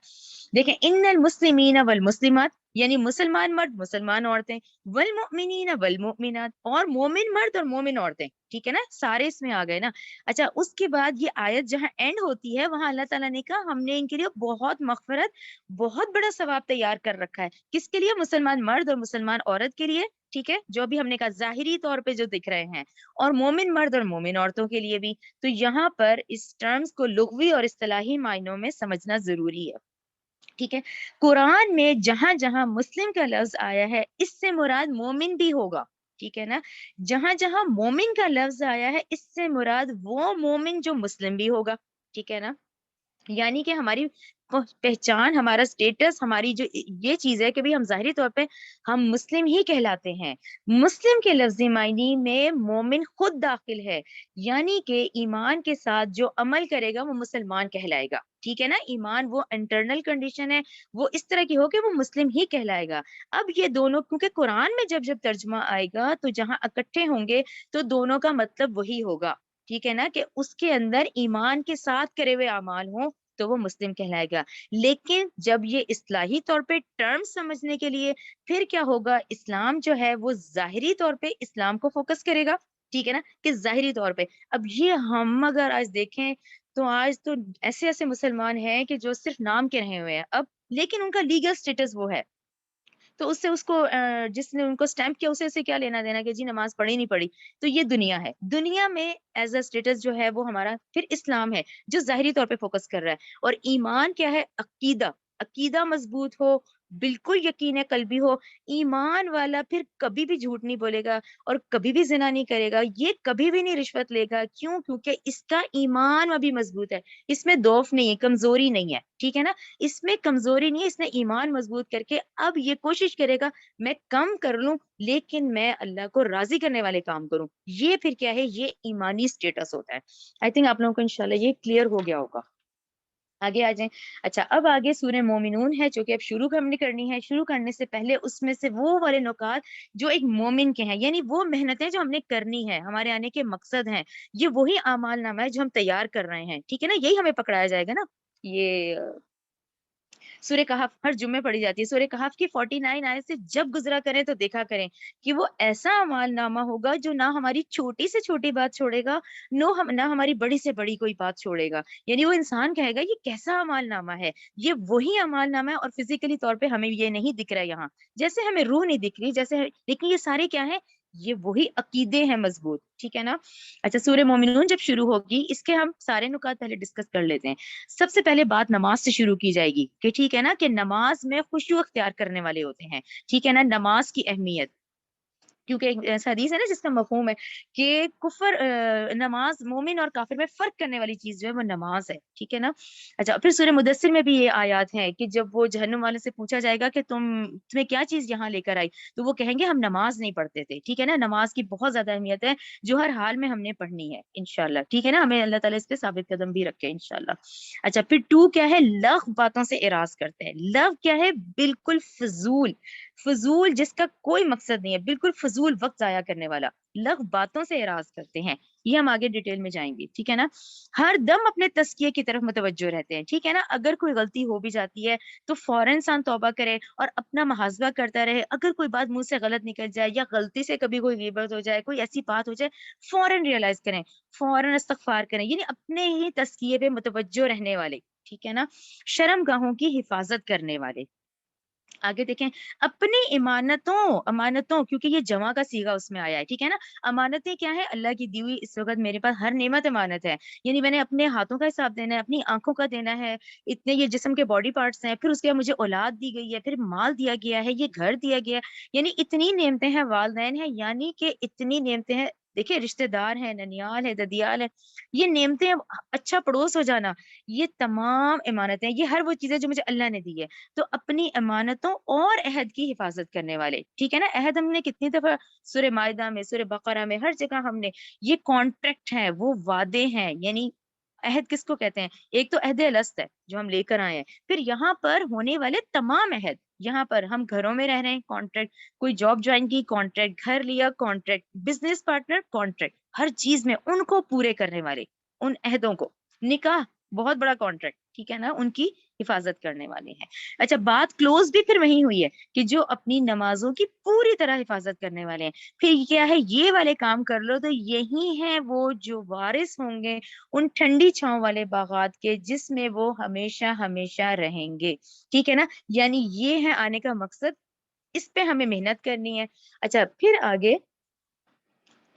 دیکھیں ان المسلمین والمسلمات، یعنی مسلمان مرد، مسلمان عورتیں، والمؤمنین والمؤمنات، اور مومن مرد اور مومن عورتیں، ٹھیک ہے نا، سارے اس میں آ گئے نا۔ اچھا اس کے بعد یہ آیت جہاں اینڈ ہوتی ہے وہاں اللہ تعالیٰ نے کہا ہم نے ان کے لیے بہت مغفرت، بہت بڑا ثواب تیار کر رکھا ہے، کس کے لیے، مسلمان مرد اور مسلمان عورت کے لیے، ٹھیک ہے، جو بھی ہم نے کہا ظاہری طور پہ جو دکھ رہے ہیں، اور مومن مرد اور مومن عورتوں کے لیے بھی۔ تو یہاں پر اس ٹرمز کو لغوی اور اصطلاحی معنوں میں سمجھنا ضروری ہے، ٹھیک ہے۔ قرآن میں جہاں جہاں مسلم کا لفظ آیا ہے اس سے مراد مومن بھی ہوگا، ٹھیک ہے نا، جہاں جہاں مومن کا لفظ آیا ہے اس سے مراد وہ مومن جو مسلم بھی ہوگا، ٹھیک ہے نا۔ یعنی کہ ہماری پہچان، ہمارا سٹیٹس، ہماری جو یہ چیز ہے کہ بھی ہم ظاہری طور پہ ہم مسلم ہی کہلاتے ہیں۔ مسلم کے لفظی معنی میں مومن خود داخل ہے، یعنی کہ ایمان کے ساتھ جو عمل کرے گا وہ مسلمان کہلائے گا، ٹھیک ہے نا۔ ایمان وہ انٹرنل کنڈیشن ہے، وہ اس طرح کی ہو کہ وہ مسلم ہی کہلائے گا۔ اب یہ دونوں، کیونکہ قرآن میں جب جب ترجمہ آئے گا تو جہاں اکٹھے ہوں گے تو دونوں کا مطلب وہی ہوگا، ٹھیک ہے نا، کہ اس کے اندر ایمان کے ساتھ کرے ہوئے اعمال ہوں تو وہ مسلم کہلائے گا۔ لیکن جب یہ اصطلاحی طور پہ ٹرم سمجھنے کے لیے پھر کیا ہوگا، اسلام جو ہے وہ ظاہری طور پہ اسلام کو فوکس کرے گا، ٹھیک ہے نا، کہ ظاہری طور پہ۔ اب یہ ہم اگر آج دیکھیں تو آج تو ایسے ایسے مسلمان ہیں کہ جو صرف نام کے رہے ہوئے ہیں اب، لیکن ان کا لیگل سٹیٹس وہ ہے، تو اس سے اس کو جس نے ان کو سٹیمپ کیا اسے کیا لینا دینا کہ جی نماز پڑھی نہیں پڑھی۔ تو یہ دنیا ہے، دنیا میں ایز اے اسٹیٹس جو ہے وہ ہمارا پھر اسلام ہے جو ظاہری طور پہ فوکس کر رہا ہے، اور ایمان کیا ہے، عقیدہ، عقیدہ مضبوط ہو، بالکل یقین قلبی ہو، ایمان والا پھر کبھی بھی جھوٹ نہیں بولے گا اور کبھی بھی زنا نہیں کرے گا، یہ کبھی بھی نہیں رشوت لے گا، کیوں، کیونکہ اس کا ایمان ابھی مضبوط ہے، اس میں دوف نہیں ہے، کمزوری نہیں ہے، ٹھیک ہے نا، اس میں کمزوری نہیں ہے، اس نے ایمان مضبوط کر کے اب یہ کوشش کرے گا میں کم کر لوں لیکن میں اللہ کو راضی کرنے والے کام کروں۔ یہ پھر کیا ہے، یہ ایمانی سٹیٹس ہوتا ہے۔ آئی تھنک آپ لوگوں کو انشاءاللہ یہ کلیئر ہو گیا ہوگا۔ آگے آ جائیں۔ اچھا اب آگے سورہ مومنون ہے جو کہ اب شروع ہم نے کرنی ہے۔ شروع کرنے سے پہلے اس میں سے وہ والے نکات جو ایک مومن کے ہیں، یعنی وہ محنتیں جو ہم نے کرنی ہے، ہمارے آنے کے مقصد ہیں، یہ وہی اعمال نامہ ہے جو ہم تیار کر رہے ہیں، ٹھیک ہے نا، یہی ہمیں پکڑایا جائے گا نا۔ یہ سورہ کہف ہر جمعے پڑھی جاتی ہے، سورہ کہف کی 49 آیت سے جب گزرا کریں تو دیکھا کریں کہ وہ ایسا اعمال نامہ ہوگا جو نہ ہماری چھوٹی سے چھوٹی بات چھوڑے گا، نہ ہماری بڑی سے بڑی کوئی بات چھوڑے گا، یعنی وہ انسان کہے گا یہ کیسا اعمال نامہ ہے، یہ وہی اعمال نامہ ہے، اور فزیکلی طور پہ ہمیں یہ نہیں دکھ رہا ہے یہاں، جیسے ہمیں روح نہیں دکھ رہی، جیسے، لیکن یہ سارے کیا ہیں، یہ وہی عقیدے ہیں مضبوط، ٹھیک ہے نا۔ اچھا سورہ مومنون جب شروع ہوگی اس کے ہم سارے نکات پہلے ڈسکس کر لیتے ہیں۔ سب سے پہلے بات نماز سے شروع کی جائے گی کہ ٹھیک ہے نا، کہ نماز میں خشوع اختیار کرنے والے ہوتے ہیں، ٹھیک ہے نا، نماز کی اہمیت، کیونکہ ایک ایسا حدیث ہے نا جس کا مفہوم ہے کہ کفر، نماز مومن اور کافر میں فرق کرنے والی چیز جو ہے وہ نماز ہے، ٹھیک ہے نا۔ اچھا پھر سورہ مدثر میں بھی یہ آیات ہیں کہ جب وہ جہنم والے سے پوچھا جائے گا کہ تمہیں کیا چیز یہاں لے کر آئی، تو وہ کہیں گے ہم نماز نہیں پڑھتے تھے، ٹھیک ہے نا۔ نماز کی بہت زیادہ اہمیت ہے جو ہر حال میں ہم نے پڑھنی ہے انشاءاللہ، ٹھیک ہے نا، ہمیں اللہ تعالیٰ اس پہ ثابت قدم بھی رکھے انشاءاللہ۔ اچھا پھر 2 کیا ہے، لغو باتوں سے اراض کرتے ہیں۔ لغو کیا ہے، بالکل فضول، فضول جس کا کوئی مقصد نہیں ہے، بالکل فضول وقت ضائع کرنے والا، لغو باتوں سے اعراض کرتے ہیں، یہ ہم آگے ڈیٹیل میں جائیں گے، ٹھیک ہے نا. ہر دم اپنے تزکیے کی طرف متوجہ رہتے ہیں، ٹھیک ہے نا. اگر کوئی غلطی ہو بھی جاتی ہے تو فوراً انسان توبہ کرے اور اپنا محاسبہ کرتا رہے. اگر کوئی بات منہ سے غلط نکل جائے یا غلطی سے کبھی کوئی غیبت ہو جائے، کوئی ایسی بات ہو جائے، فوراً ریئلائز کریں، فوراً استغفار کریں، یعنی اپنے ہی تزکیے پہ متوجہ رہنے والے، ٹھیک ہے نا. شرم گاہوں کی حفاظت کرنے والے. آگے دیکھیں، اپنی امانتوں کیونکہ یہ جمع کا صیغہ اس میں آیا ہے، ٹھیک ہے نا. امانتیں کیا ہے؟ اللہ کی دی ہوئی اس وقت میرے پاس ہر نعمت امانت ہے، یعنی میں نے اپنے ہاتھوں کا حساب دینا ہے، اپنی آنکھوں کا دینا ہے، اتنے یہ جسم کے باڈی پارٹس ہیں، پھر اس کے بعد مجھے اولاد دی گئی ہے، پھر مال دیا گیا ہے، یہ گھر دیا گیا ہے، یعنی اتنی نعمتیں ہیں، والدین ہیں، یعنی کہ اتنی نعمتیں ہیں. دیکھیں، رشتہ دار ہیں، ننیال ہے، ددیال ہے، یہ نعمتیں، اچھا پڑوس ہو جانا، یہ تمام امانتیں، یہ ہر وہ چیزیں جو مجھے اللہ نے دی ہے. تو اپنی امانتوں اور عہد کی حفاظت کرنے والے، ٹھیک ہے نا. عہد ہم نے کتنی دفعہ سورہ مائدہ میں، سورہ بقرہ میں، ہر جگہ ہم نے، یہ کانٹریکٹ ہیں، وہ وعدے ہیں. یعنی عہد کس کو کہتے ہیں؟ ایک تو عہد الست ہے جو ہم لے کر آئے ہیں، پھر یہاں پر ہونے والے تمام عہد. یہاں پر ہم گھروں میں رہ رہے ہیں، کانٹریکٹ، کوئی جاب جوائن کی، کانٹریکٹ، گھر لیا، کانٹریکٹ، بزنس پارٹنر، کانٹریکٹ، ہر چیز میں ان کو پورے کرنے والے، ان عہدوں کو. نکاح بہت بڑا کانٹریکٹ، ٹھیک ہے نا، ان کی حفاظت کرنے والے ہیں. اچھا، بات کلوز بھی پھر وہی ہوئی ہے کہ جو اپنی نمازوں کی پوری طرح حفاظت کرنے والے ہیں. پھر کیا ہے؟ یہ والے کام کر لو تو یہی ہیں وہ جو وارث ہوں گے ان ٹھنڈی چھاؤں والے باغات کے، جس میں وہ ہمیشہ ہمیشہ رہیں گے، ٹھیک ہے نا. یعنی یہ ہے آنے کا مقصد، اس پہ ہمیں محنت کرنی ہے. اچھا، پھر آگے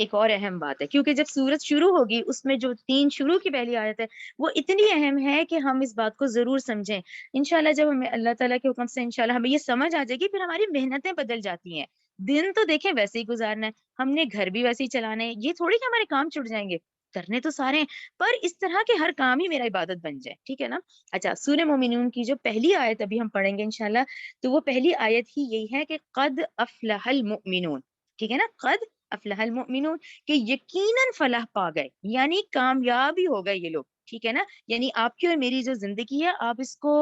ایک اور اہم بات ہے، کیونکہ جب سورت شروع ہوگی اس میں جو 3 شروع کی پہلی آیت ہے وہ اتنی اہم ہے کہ ہم اس بات کو ضرور سمجھیں. انشاءاللہ جب ہمیں اللہ تعالیٰ کے حکم سے انشاءاللہ ہمیں یہ سمجھ آ جائے گی، پھر ہماری محنتیں بدل جاتی ہیں. دن تو دیکھیں ویسے ہی گزارنا ہے، ہم نے گھر بھی ویسے ہی چلانا ہے، یہ تھوڑی کہ ہمارے کام چھٹ جائیں گے، کرنے تو سارے ہیں، پر اس طرح کے ہر کام ہی میرا عبادت بن جائے، ٹھیک ہے نا. اچھا، سورہ مومنون کی جو پہلی آیت ابھی ہم پڑھیں گے انشاءاللہ، تو وہ پہلی آیت ہی یہی ہے کہ قد افلح المؤمنون، ٹھیک ہے نا. قد افلح المؤمنون، کہ یقیناً فلاح پا گئے، یعنی کامیابی ہو گئے یہ لوگ، ٹھیک ہے نا. یعنی آپ کی اور میری جو زندگی ہے، آپ اس کو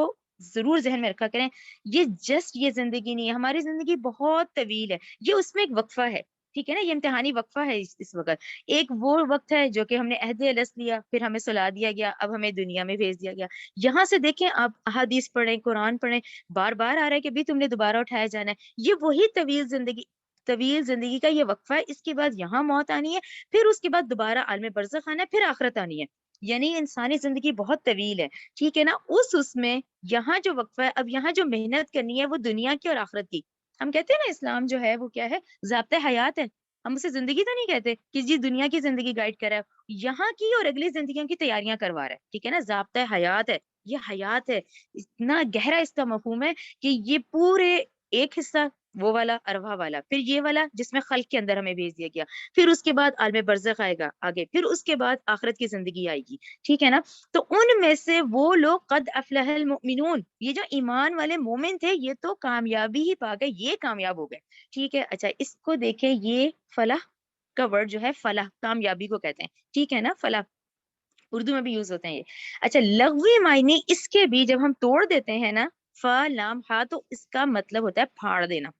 ضرور ذہن میں رکھا کریں، یہ جسٹ یہ زندگی نہیں ہے، ہماری زندگی بہت طویل ہے، یہ اس میں ایک وقفہ ہے، ٹھیک ہے نا. یہ امتحانی وقفہ ہے اس وقت. ایک وہ وقت ہے جو کہ ہم نے عہد الست لیا، پھر ہمیں سلا دیا گیا، اب ہمیں دنیا میں بھیج دیا گیا. یہاں سے دیکھیں، آپ احادیث پڑھیں، قرآن پڑھیں، بار بار آ رہا ہے کہ بھی تم نے دوبارہ اٹھایا جانا ہے. یہ وہی طویل زندگی کا یہ وقفہ ہے. اس کے بعد یہاں موت آنی ہے، پھر اس کے بعد دوبارہ عالم برزخ آنا ہے، پھر آخرت آنی ہے. یعنی انسانی زندگی بہت طویل ہے، ٹھیک ہے نا. اس میں یہاں جو وقفہ ہے، اب یہاں جو محنت کرنی ہے وہ دنیا کی اور آخرت کی. ہم کہتے ہیں نا اسلام جو ہے وہ کیا ہے؟ ضابطۂ حیات ہے. ہم اسے زندگی تو نہیں کہتے کہ جی دنیا کی زندگی گائیڈ کر رہا ہے، یہاں کی اور اگلی زندگیوں کی تیاریاں کروا رہا ہے، ٹھیک ہے نا. ضابطۂ حیات ہے، یہ حیات ہے. اتنا گہرا اس کا مفہوم ہے کہ یہ پورے ایک حصہ وہ والا ارواح والا، پھر یہ والا جس میں خلق کے اندر ہمیں بھیج دیا گیا، پھر اس کے بعد عالم برزخ آئے گا آگے، پھر اس کے بعد آخرت کی زندگی آئے گی، ٹھیک ہے نا. تو ان میں سے وہ لوگ قد افلح المؤمنون، یہ جو ایمان والے مومن تھے، یہ تو کامیابی ہی پا گئے، یہ کامیاب ہو گئے، ٹھیک ہے. اچھا، اس کو دیکھیں، یہ فلاح کا ورڈ جو ہے، فلاح کامیابی کو کہتے ہیں، ٹھیک ہے نا. فلاح اردو میں بھی یوز ہوتے ہیں یہ. اچھا، لغوی معنی اس کے بھی جب ہم توڑ دیتے ہیں نا، فا لام ہا، تو اس کا مطلب ہوتا ہے پھاڑ دینا.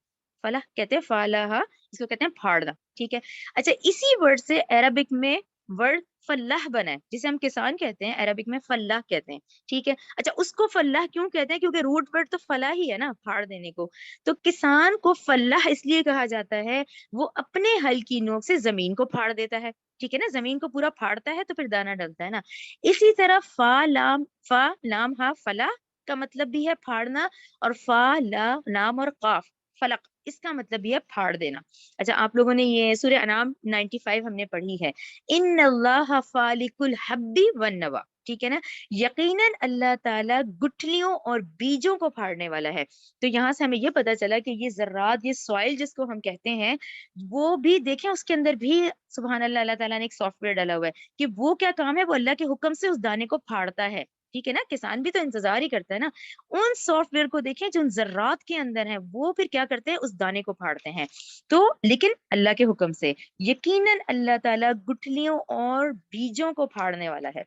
فلاح کہتے ہیں، فالحا اس کو کہتے ہیں پھاڑنا، ٹھیک ہے. اچھا، اسی ورڈ سے عربک میں ورڈ فلاح بنا ہے، جسے ہم کسان کہتے ہیں، عربک میں فلاح کہتے ہیں، ٹھیک ہے. اچھا، اس کو فلاح کیوں کہتے ہیں؟ کیونکہ روٹ ورڈ تو فلاح ہی ہے نا، پھاڑ دینے کو. تو کسان کو فلاح اس لیے کہا جاتا ہے، وہ اپنے ہل کی نوک سے زمین کو پھاڑ دیتا ہے، ٹھیک ہے نا. زمین کو پورا پھاڑتا ہے تو پھر دانا ڈلتا ہے نا. اسی طرح فا لام ہا فلاح کا مطلب بھی ہے پھاڑنا، اور فا لام اور قاف فلق، اس کا مطلب بھی ہے پھاڑ دینا. اچھا، آپ لوگوں نے یہ سورہ انعام 95 ہم نے پڑھی ہے، ان اللہ فالق الحب والنوى، ٹھیک ہے نا. یقیناً اللہ تعالیٰ گٹھلیوں اور بیجوں کو پھاڑنے والا ہے. تو یہاں سے ہمیں یہ پتا چلا کہ یہ ذرات، یہ سوائل جس کو ہم کہتے ہیں، وہ بھی دیکھیں اس کے اندر بھی سبحان اللہ، اللہ تعالیٰ نے ایک سافٹ ویئر ڈالا ہوا ہے کہ وہ کیا کام ہے، وہ اللہ کے حکم سے اس دانے کو پھاڑتا ہے، ٹھیک ہے نا. کسان بھی تو انتظار ہی کرتا ہے نا. ان سافٹ ویئر کو دیکھیں جو ان ذرات کے اندر ہیں، وہ پھر کیا کرتے ہیں؟ اس دانے کو پھاڑتے ہیں. تو لیکن اللہ کے حکم سے. یقیناً اللہ تعالیٰ گٹھلیوں اور بیجوں کو پھاڑنے والا ہے.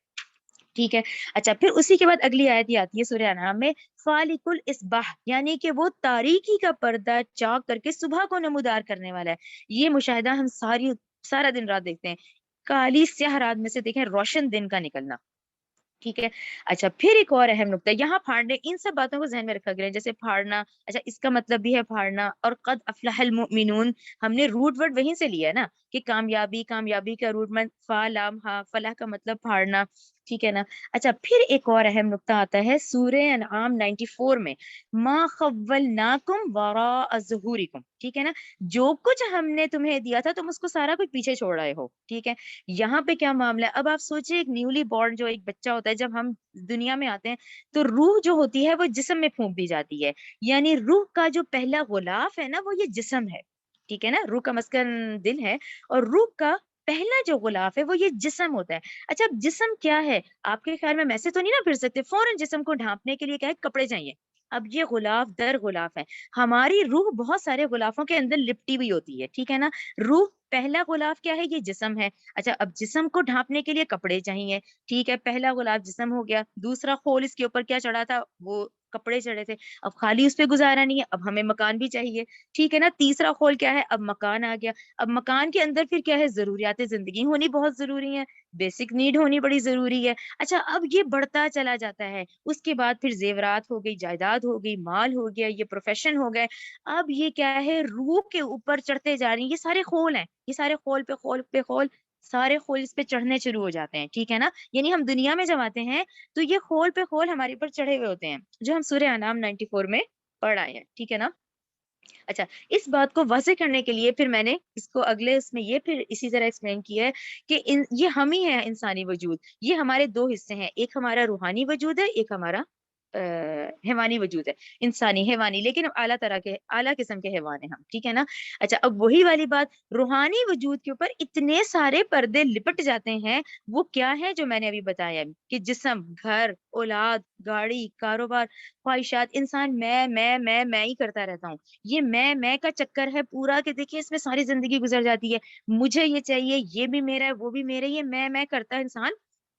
ٹھیک ہے. اچھا پھر اسی کے بعد اگلی آیت یہ آتی ہے سورہ انعام میں، فالق الاصباح، یعنی کہ وہ تاریکی کا پردہ چاک کر کے صبح کو نمودار کرنے والا ہے. یہ مشاہدہ ہم سارا دن رات دیکھتے ہیں، کالی سیاہ رات میں سے دیکھیں روشن دن کا نکلنا. ٹھیک ہے. اچھا پھر ایک اور اہم نقطہ یہاں پھاڑنے، ان سب باتوں کو ذہن میں رکھا گیا ہے جیسے پھاڑنا. اچھا اس کا مطلب بھی ہے پھاڑنا، اور قد افلح المؤمنون ہم نے روٹ ورڈ وہیں سے لیا ہے نا کہ کامیابی، کامیابی کا روٹ میں فا لام ہا، فلاح کا مطلب پھاڑنا. ٹھیک ہے نا. اچھا پھر ایک اور اہم نقطہ آتا ہے سورہ انعام 94 میں، ما خولناکم وراء ظہورکم. ٹھیک ہے نا، جو کچھ ہم نے تمہیں دیا تھا تم اس کو سارا کچھ پیچھے چھوڑ رہے ہو. ٹھیک ہے. یہاں پہ کیا معاملہ ہے، اب آپ سوچیں ایک نیولی بورن جو ایک بچہ ہوتا ہے، جب ہم دنیا میں آتے ہیں تو روح جو ہوتی ہے وہ جسم میں پھونک دی جاتی ہے. یعنی روح کا جو پہلا غلاف ہے نا وہ یہ جسم ہے. ٹھیک ہے نا، روح کا مسکن دل ہے، اور روح کا پہلا جو غلاف ہے وہ یہ جسم ہوتا ہے. اچھا اب جسم کیا ہے، آپ کے خیال میں سے تو نہیں نا پھر سکتے، فوراً جسم کو ڈھانپنے کے لیے کیا ہے، کپڑے چاہیے. اب یہ غلاف در غلاف ہے، ہماری روح بہت سارے غلافوں کے اندر لپٹی ہوئی ہوتی ہے. ٹھیک ہے نا. روح پہلا غلاف کیا ہے، یہ جسم ہے. اچھا اب جسم کو ڈھانپنے کے لیے کپڑے چاہیے. ٹھیک ہے، پہلا غلاف جسم ہو گیا، دوسرا خول اس کے اوپر کیا چڑھا تھا، وہ کپڑے چڑھے تھے. اب خالی اس پہ گزارا نہیں ہے، اب ہمیں مکان بھی چاہیے. ٹھیک ہے نا. تیسرا خول کیا ہے، اب مکان آ گیا. اب مکان کے اندر پھر کیا ہے، ضروریات زندگی ہونی بہت ضروری ہے، بیسک نیڈ ہونی بڑی ضروری ہے. اچھا اب یہ بڑھتا چلا جاتا ہے، اس کے بعد پھر زیورات ہو گئی، جائیداد ہو گئی، مال ہو گیا، یہ پروفیشن ہو گئے. اب یہ کیا ہے، روح کے اوپر چڑھتے جا رہی ہیں، یہ سارے خول ہیں، یہ سارے خول پہ خول پہ خول، سارے خول اس پہ چڑھنے شروع ہو جاتے ہیں. ٹھیک ہے نا. یعنی ہم دنیا میں جب آتے ہیں تو یہ خول پہ خول ہمارے اوپر چڑھے ہوئے ہوتے ہیں، جو ہم سورہ انعام 94 میں پڑھ آئے ہیں. ٹھیک ہے نا. اچھا اس بات کو واضح کرنے کے لیے پھر میں نے اس کو اگلے اس میں یہ پھر اسی طرح ایکسپلین کیا ہے کہ یہ ہم ہی ہیں انسانی وجود. یہ ہمارے دو حصے ہیں، ایک ہمارا روحانی وجود ہے، ایک ہمارا حیوانی وجود ہے. انسانی حیوانی، لیکن اعلیٰ طرح کے اعلیٰ قسم کے حیوان ہیں ہم. ٹھیک ہے نا. اچھا اب وہی والی بات، روحانی وجود کے اوپر اتنے سارے پردے لپٹ جاتے ہیں. وہ کیا ہے جو میں نے ابھی بتایا کہ جسم، گھر، اولاد، گاڑی، کاروبار، خواہشات. انسان میں ہی کرتا رہتا ہوں. یہ میں کا چکر ہے پورا کہ دیکھیے اس میں ساری زندگی گزر جاتی ہے. مجھے یہ چاہیے، یہ بھی میرا ہے، وہ بھی میرا ہے، یہ میں کرتا ہے انسان.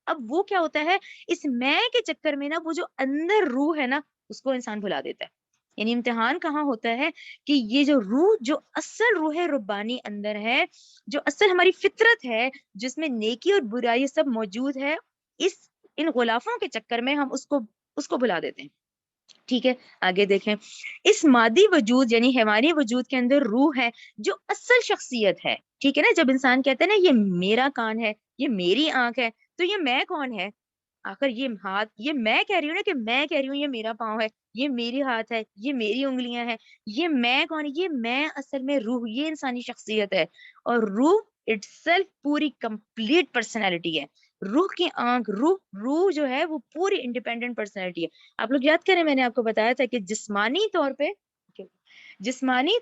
اب وہ کیا ہوتا ہے، اس میں کے چکر میں نا وہ جو اندر روح ہے نا اس کو انسان بھلا دیتا ہے. یعنی امتحان کہاں ہوتا ہے کہ یہ جو روح، جو اصل روح ربانی اندر ہے، جو اصل ہماری فطرت ہے، جس میں نیکی اور برائی سب موجود ہے، ان غلافوں کے چکر میں ہم اس کو بھلا دیتے ہیں. ٹھیک ہے. آگے دیکھیں، اس مادی وجود یعنی حیوانی وجود کے اندر روح ہے جو اصل شخصیت ہے. ٹھیک ہے نا. جب انسان کہتا ہے نا یہ میرا کان ہے، یہ میری آنکھ ہے، تو یہ میں کون ہے آخر، یہ ہاتھ، یہ میں کہہ رہی ہوں نا کہ میں کہہ رہی ہوں یہ میرا پاؤں ہے، یہ میری ہاتھ ہے، یہ میری انگلیاں ہیں، یہ میں کون ہے، یہ میں اصل میں روح، یہ انسانی شخصیت ہے. اور روح اٹ سیلف پوری کمپلیٹ پرسنالٹی ہے. روح کی آنکھ، روح جو ہے وہ پوری انڈیپینڈنٹ پرسنالٹی ہے. آپ لوگ یاد کریں میں نے آپ کو بتایا تھا کہ جسمانی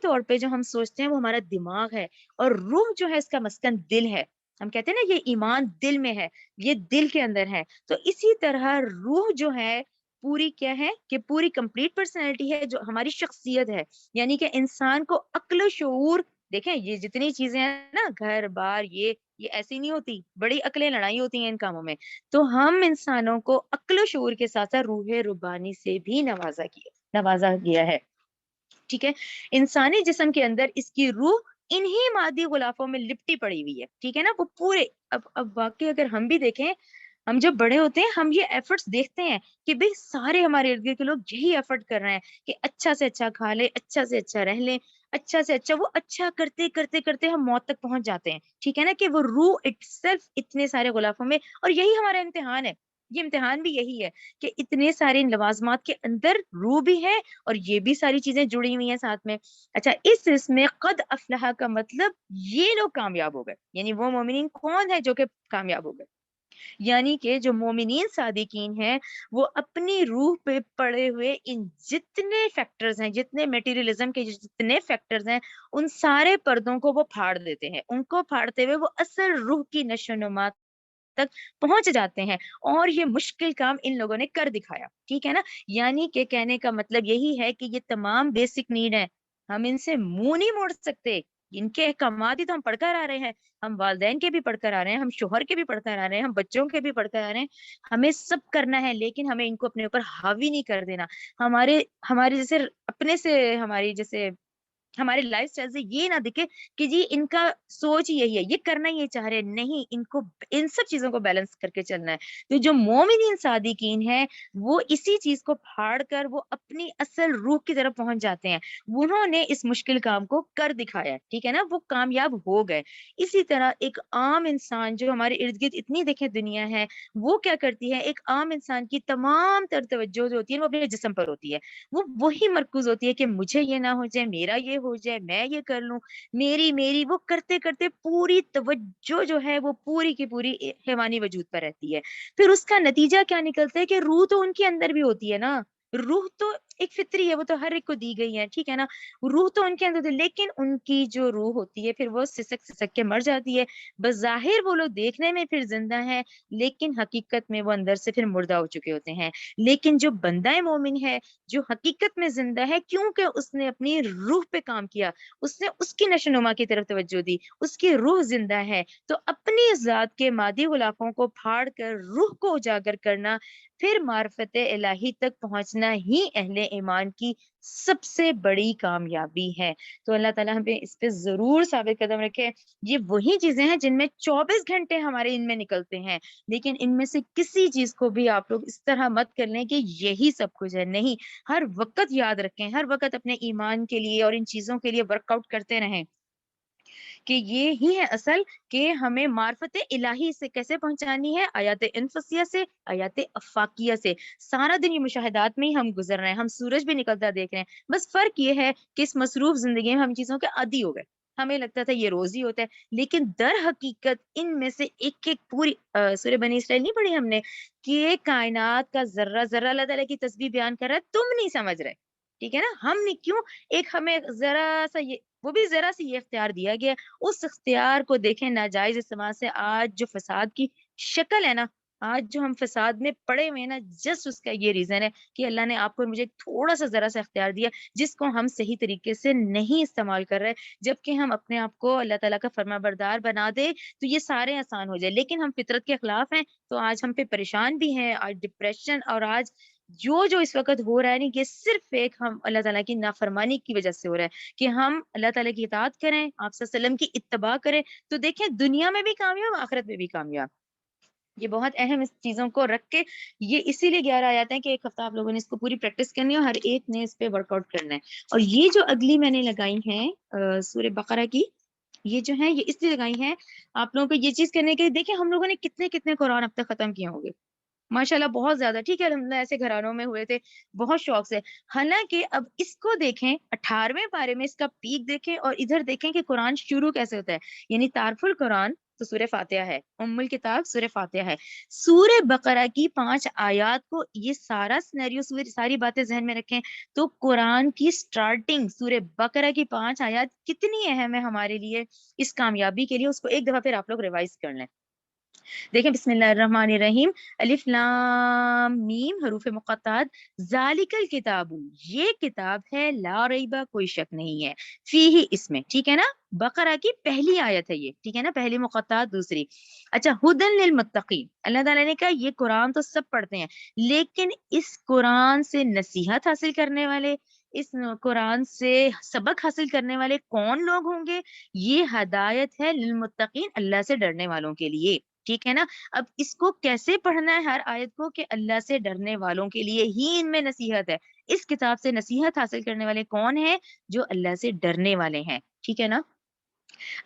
طور پہ جو ہم سوچتے ہیں وہ ہمارا دماغ ہے، اور روح جو ہے اس کا مسکن دل ہے. ہم کہتے ہیں نا یہ ایمان دل میں ہے، یہ دل کے اندر ہے. تو اسی طرح روح جو ہے پوری کیا ہے کہ پوری کمپلیٹ پرسنالٹی ہے، جو ہماری شخصیت ہے. یعنی کہ انسان کو عقل و شعور، دیکھیں یہ جتنی چیزیں ہیں نا، گھر بار، یہ ایسی نہیں ہوتی، بڑی عقلیں لڑائی ہوتی ہیں ان کاموں میں. تو ہم انسانوں کو عقل و شعور کے ساتھ ساتھ روح ربانی سے بھی نوازا گیا ہے. ٹھیک ہے. انسانی جسم کے اندر اس کی روح انہی مادی غلافوں میں لپٹی پڑی ہوئی ہے. ٹھیک ہے نا. وہ پورے اب واقعی اگر ہم بھی دیکھیں، ہم جب بڑے ہوتے ہیں ہم یہ ایفرٹس دیکھتے ہیں کہ بھئی سارے ہمارے ارد گرد کے لوگ یہی ایفرٹ کر رہے ہیں کہ اچھا سے اچھا کھا لیں، اچھا سے اچھا رہ لیں، اچھا سے اچھا، وہ اچھا کرتے کرتے کرتے ہم موت تک پہنچ جاتے ہیں. ٹھیک ہے نا. کہ وہ روح اٹ سیلف اتنے سارے غلافوں میں، اور یہی ہمارا امتحان ہے. یہ امتحان بھی یہی ہے کہ اتنے سارے لوازمات کے اندر روح بھی ہے اور یہ بھی ساری چیزیں جڑی ہوئی ہیں ساتھ میں. اچھا اس میں قد افلح کا مطلب یہ لوگ کامیاب ہو گئے. یعنی وہ مومنین کون ہے جو کہ کامیاب ہو گئے؟ یعنی کہ جو مومنین صادقین ہیں وہ اپنی روح پہ پڑے ہوئے ان جتنے فیکٹرز ہیں، جتنے میٹیریلزم کے جتنے فیکٹرز ہیں، ان سارے پردوں کو وہ پھاڑ دیتے ہیں. ان کو پھاڑتے ہوئے وہ اصل روح کی نشو و نما تک پہنچ جاتے ہیں، اور یہ مشکل کام ان لوگوں نے کر دکھایا. ٹھیک ہے نا. یعنی کہ کہنے کا مطلب یہی ہے کہ یہ تمام بیسک نیڈ ہیں، ہم ان سے منہ نہیں موڑ سکتے. ان کے احکامات ہی تو ہم پڑھ کر آ رہے ہیں، ہم والدین کے بھی پڑھ کر آ رہے ہیں، ہم شوہر کے بھی پڑھ کر آ رہے ہیں، ہم بچوں کے بھی پڑھ کر آ رہے ہیں. ہمیں سب کرنا ہے، لیکن ہمیں ان کو اپنے اوپر حاوی نہیں کر دینا. ہمارے جیسے اپنے سے ہماری جیسے ہمارے لائف اسٹائل سے یہ نہ دکھے کہ جی ان کا سوچ یہی ہے، یہ کرنا یہ چاہ رہے ہیں. نہیں، ان کو ان سب چیزوں کو بیلنس کر کے چلنا ہے. تو جو مومنین صادقین ہیں وہ اسی چیز کو پھاڑ کر وہ اپنی اصل روح کی طرف پہنچ جاتے ہیں. انہوں نے اس مشکل کام کو کر دکھایا، ٹھیک ہے نا، وہ کامیاب ہو گئے. اسی طرح ایک عام انسان جو ہمارے ارد گرد اتنی دیکھیں دنیا ہے، وہ کیا کرتی ہے، ایک عام انسان کی تمام تر توجہ جو ہوتی ہے وہ اپنے جسم پر ہوتی ہے. وہ وہی مرکوز ہوتی ہے کہ مجھے یہ نہ ہو جائے، میرا یہ ہو جائے، میں یہ کر لوں، میری وہ کرتے کرتے پوری توجہ جو ہے وہ پوری کی پوری حیوانی وجود پر رہتی ہے. پھر اس کا نتیجہ کیا نکلتا ہے کہ روح تو ان کے اندر بھی ہوتی ہے نا. روح تو ایک فطری ہے، وہ تو ہر ایک کو دی گئی ہے، ٹھیک ہے نا. روح تو ان کے اندر ہوتی ہے، لیکن ان کی جو روح ہوتی ہے پھر وہ سسک سسک کے مر جاتی ہے. بظاہر وہ لوگ دیکھنے میں پھر زندہ ہیں، لیکن حقیقت میں وہ اندر سے پھر مردہ ہو چکے ہوتے ہیں. لیکن جو بندہ مومن ہے، جو حقیقت میں زندہ ہے، کیونکہ اس نے اپنی روح پہ کام کیا، اس نے اس کی نشو نما کی طرف توجہ دی، اس کی روح زندہ ہے، تو اپنی ذات کے مادی غلافوں کو پھاڑ کر روح کو اجاگر کرنا، پھر معرفت الہی تک پہنچنا ہی اہل ایمان کی سب سے بڑی کامیابی ہے. تو اللہ تعالیٰ ہمیں اس پہ ضرور ثابت قدم رکھے. یہ وہی چیزیں ہیں جن میں 24 گھنٹے ہمارے ان میں نکلتے ہیں، لیکن ان میں سے کسی چیز کو بھی آپ لوگ اس طرح مت کر لیں کہ یہی سب کچھ ہے. نہیں، ہر وقت یاد رکھیں، ہر وقت اپنے ایمان کے لیے اور ان چیزوں کے لیے ورک آؤٹ کرتے رہیں کہ یہ ہی ہے اصل کہ ہمیں معرفت الہی سے کیسے پہنچانی ہے. آیات انفسیہ سے، آیات افاقیہ سے. سارا دن یہ مشاہدات میں ہی ہم گزر رہے ہیں، ہم سورج بھی نکلتا دیکھ رہے ہیں. بس فرق یہ ہے کہ اس مصروف زندگی میں ہم چیزوں کے عادی ہو گئے، ہمیں لگتا تھا یہ روز ہی ہوتا ہے، لیکن در حقیقت ان میں سے ایک ایک پوری سورہ بنی اسرائیل نہیں پڑھی ہم نے کہ کائنات کا ذرہ ذرہ اللہ تعالیٰ کی تسبیح بیان کر رہا ہے، تم نہیں سمجھ رہے، ٹھیک ہے نا. ہم نے کیوں ایک ہمیں ذرا سا یہ وہ بھی ذرا سی یہ اختیار دیا گیا، اس اختیار کو دیکھیں ناجائز استعمال سے آج جو فساد کی شکل ہے نا، آج جو ہم فساد میں پڑے ہوئے ہیں نا، جسٹ اس کا یہ ریزن ہے کہ اللہ نے آپ کو مجھے تھوڑا سا ذرا سا اختیار دیا جس کو ہم صحیح طریقے سے نہیں استعمال کر رہے. جبکہ ہم اپنے آپ کو اللہ تعالیٰ کا فرما بردار بنا دے تو یہ سارے آسان ہو جائے، لیکن ہم فطرت کے خلاف ہیں تو آج ہم پہ پریشان بھی ہیں. آج ڈپریشن اور آج جو اس وقت ہو رہا ہے نا، یہ صرف ایک ہم اللہ تعالیٰ کی نافرمانی کی وجہ سے ہو رہا ہے کہ ہم اللہ تعالیٰ کی اطاعت کریں، آپ صلی اللہ علیہ وسلم کی اتباع کریں تو دیکھیں دنیا میں بھی کامیاب، آخرت میں بھی کامیاب. یہ بہت اہم اس چیزوں کو رکھ کے یہ اسی لیے 11 آیات ہیں کہ ایک ہفتہ آپ لوگوں نے اس کو پوری پریکٹس کرنی ہے اور ہر ایک نے اس پہ ورک آؤٹ کرنا ہے. اور یہ جو اگلی میں نے لگائی ہیں سورہ بقرہ کی، یہ جو ہیں یہ اس لیے لگائی ہیں آپ لوگوں کو یہ چیز کرنے کے. دیکھیں ہم لوگوں نے کتنے کتنے قرآن اب تک ختم کیے ہوں گے، ماشاءاللہ بہت زیادہ، ٹھیک ہے، الحمدللہ ایسے گھرانوں میں ہوئے تھے بہت شوق سے. حالانکہ اب اس کو دیکھیں 18ویں پارے میں اس کا پیک دیکھیں اور ادھر دیکھیں کہ قرآن شروع کیسے ہوتا ہے. یعنی تعارف القرآن تو سورہ فاتحہ ہے، ام الکتاب سورہ فاتحہ ہے. سورہ بقرہ کی 5 آیات کو یہ سارا سینیریو ساری باتیں ذہن میں رکھیں تو قرآن کی سٹارٹنگ سورہ بقرہ کی 5 آیات کتنی اہم ہے ہمارے لیے اس کامیابی کے لیے. اس کو ایک دفعہ پھر آپ لوگ ریوائز کر لیں. دیکھیں بسم اللہ الرحمن الرحیم، الف لام میم حروف مقطعات، ذالک الکتاب، یہ کتاب ہے، لا ریبہ کوئی شک نہیں ہے، فیہ اس میں، ٹھیک ہے نا. بقرہ کی پہلی آیت ہے یہ، ٹھیک ہے نا، پہلی مقطعات دوسری. اچھا، ہدن للمتقین، اللہ تعالیٰ نے کہا یہ قرآن تو سب پڑھتے ہیں لیکن اس قرآن سے نصیحت حاصل کرنے والے، اس قرآن سے سبق حاصل کرنے والے کون لوگ ہوں گے؟ یہ ہدایت ہے للمتقین، اللہ سے ڈرنے والوں کے لیے، ٹھیک ہے نا. اب اس کو کیسے پڑھنا ہے ہر آیت کو کہ اللہ سے ڈرنے والوں کے لیے ہی ان میں نصیحت ہے. اس کتاب سے نصیحت حاصل کرنے والے کون ہیں؟ جو اللہ سے ڈرنے والے ہیں، ٹھیک ہے نا.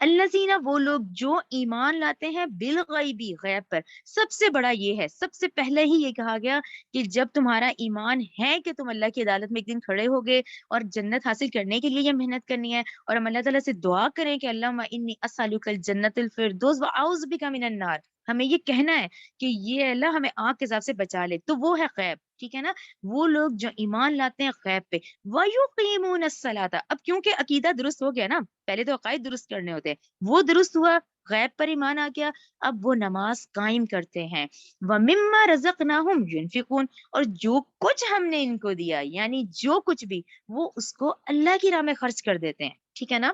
الذین، وہ لوگ جو ایمان لاتے ہیں بالغیبی، غیب پر. سب سے بڑا یہ ہے، سب سے پہلے ہی یہ کہا گیا کہ جب تمہارا ایمان ہے کہ تم اللہ کی عدالت میں ایک دن کھڑے ہوگے اور جنت حاصل کرنے کے لیے یہ محنت کرنی ہے، اور ہم اللہ تعالیٰ سے دعا کریں کہ اللہم انی اسألک الجنت الفردوس واعوذ بک من النار، ہمیں یہ کہنا ہے کہ یہ اللہ ہمیں آگ کے عذاب سے بچا لے، تو وہ ہے غیب، ٹھیک ہے نا. وہ لوگ جو ایمان لاتے ہیں غیب پہ. وَيُقِيمُونَ الصَّلَاةَ، اب کیونکہ عقیدہ درست ہو گیا نا، پہلے تو عقائد درست کرنے ہوتے ہیں، وہ درست ہوا، غیب پر ایمان آ گیا، اب وہ نماز قائم کرتے ہیں. وَمِمَّا رَزَقْنَاهُمْ يُنْفِقُونَ، اور جو کچھ ہم نے ان کو دیا، یعنی جو کچھ بھی، وہ اس کو اللہ کی راہ میں خرچ کر دیتے ہیں، ٹھیک ہے نا.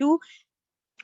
2,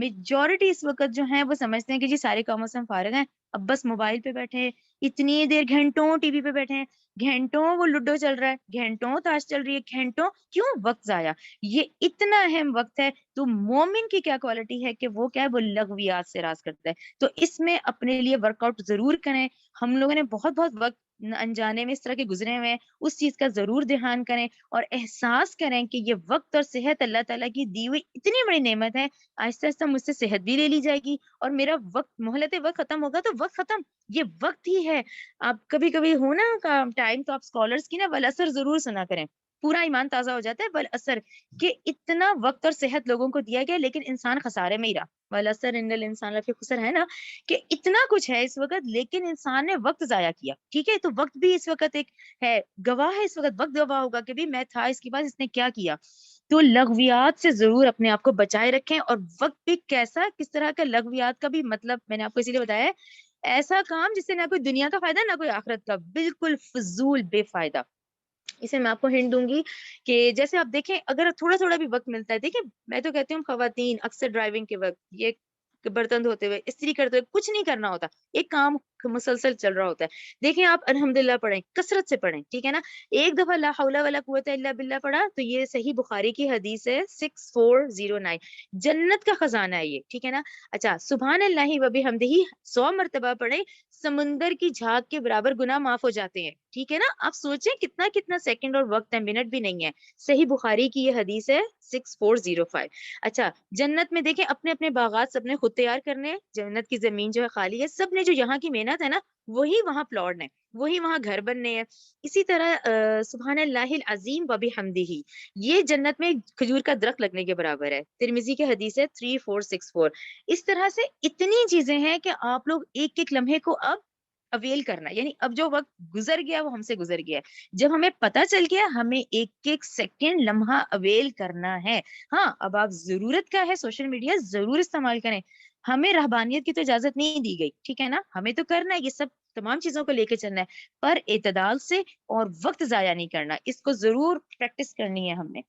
میجورٹی اس وقت جو ہیں وہ سمجھتے ہیں کہ جی سارے کاموں سے ہم فارغ ہیں، اب بس موبائل پہ بیٹھے ہیں، اتنی دیر گھنٹوں ٹی وی پہ بیٹھے ہیں، گھنٹوں وہ لوڈو چل رہا ہے، گھنٹوں تاش چل رہی ہے، گھنٹوں کیوں وقت ضائع. یہ اتنا اہم وقت ہے. تو مومن کی کیا کوالٹی ہے کہ وہ کیا ہے، وہ لغویات سے راز کرتا ہے. تو اس میں اپنے لیے ورک آؤٹ ضرور کریں. ہم لوگوں نے بہت بہت وقت انجانے میں اس طرح کے گزرے ہوئے ہیں، اس چیز کا ضرور دھیان کریں اور احساس کریں کہ یہ وقت اور صحت اللہ تعالیٰ کی دی ہوئی اتنی بڑی نعمت ہے. آہستہ آہستہ مجھ سے صحت بھی لے لی جائے گی اور میرا وقت، مہلت وقت ختم ہوگا تو وقت ختم. یہ وقت ہی ہے. آپ کبھی کبھی ہو نا ٹائم، تو آپ اسکالرس کی نا والاثر ضرور سنا کریں، پورا ایمان تازہ ہو جاتا ہے. والاثر کہ اتنا وقت اور صحت لوگوں کو دیا گیا لیکن انسان خسارے میں ہی رہا. والاثر ان الانسان لفی خسر ہے نا، کہ اتنا کچھ ہے اس وقت لیکن انسان نے وقت ضائع کیا. ٹھیک ہے، تو وقت بھی اس وقت ایک ہے، گواہ ہے. اس وقت وقت گواہ ہوگا کہ بھی میں تھا اس کے بعد اس نے کیا کیا. تو لغویات سے ضرور اپنے آپ کو بچائے رکھیں. اور وقت بھی کیسا، کس طرح کا لغویات کا بھی مطلب میں نے آپ کو اسی لیے بتایا ہے، ایسا کام جس سے نہ کوئی دنیا کا فائدہ نہ کوئی آخرت کا، بالکل فضول بے فائدہ. اسے میں آپ کو ہنٹ دوں گی کہ جیسے آپ دیکھیں اگر تھوڑا تھوڑا بھی وقت ملتا ہے، دیکھیں میں تو کہتی ہوں خواتین اکثر ڈرائیونگ کے وقت، یہ برتن دھوتے ہوئے، استری کرتے ہوئے کچھ نہیں کرنا ہوتا، ایک کام مسلسل چل رہا ہوتا ہے. دیکھیں آپ الحمدللہ پڑھیں، کثرت سے پڑھیں، ٹھیک ہے نا. ایک دفعہ لا حول ولا قوت الا باللہ پڑھا تو یہ صحیح بخاری کی حدیث ہے 6409، جنت کا خزانہ ہے یہ، ٹھیک ہے نا. اچھا سبحان اللہ و بحمدہ 100 مرتبہ پڑھیں، سمندر کی جھاگ کے برابر گناہ معاف ہو جاتے ہیں. ٹھیک ہے نا. آپ سوچیں کتنا کتنا سیکنڈ اور وقت ہے، منٹ بھی نہیں ہے. صحیح بخاری کی یہ حدیث ہے 6405. اچھا جنت میں دیکھیں اپنے اپنے باغات سب نے خود تیار کرنے ہیں. جنت کی زمین جو ہے خالی ہے، سب نے جو یہاں کی محنت ہے نا وہی وہاں پلاٹ ہے، وہی وہاں گھر بننے ہیں. اسی طرح سبحان اللہ العظیم و بحمدہ، یہ جنت میں کھجور کا درخت لگنے کے برابر ہے. ترمذی کی حدیث ہے 3464. اس طرح سے اتنی چیزیں ہیں کہ آپ لوگ ایک ایک لمحے کو اب اویل کرنا، یعنی اب جو وقت گزر گیا وہ ہم سے گزر گیا ہے. جب ہمیں پتا چل گیا ہمیں ایک ایک سیکنڈ لمحہ اویل کرنا ہے. ہاں اب آپ ضرورت کا ہے سوشل میڈیا ضرور استعمال کریں، ہمیں رہبانیت کی تو اجازت نہیں دی گئی، ٹھیک ہے نا. ہمیں تو کرنا ہے یہ سب تمام چیزوں کو لے کے چلنا ہے، پر اعتدال سے اور وقت ضائع نہیں کرنا. اس کو ضرور پریکٹس کرنی ہے ہم نے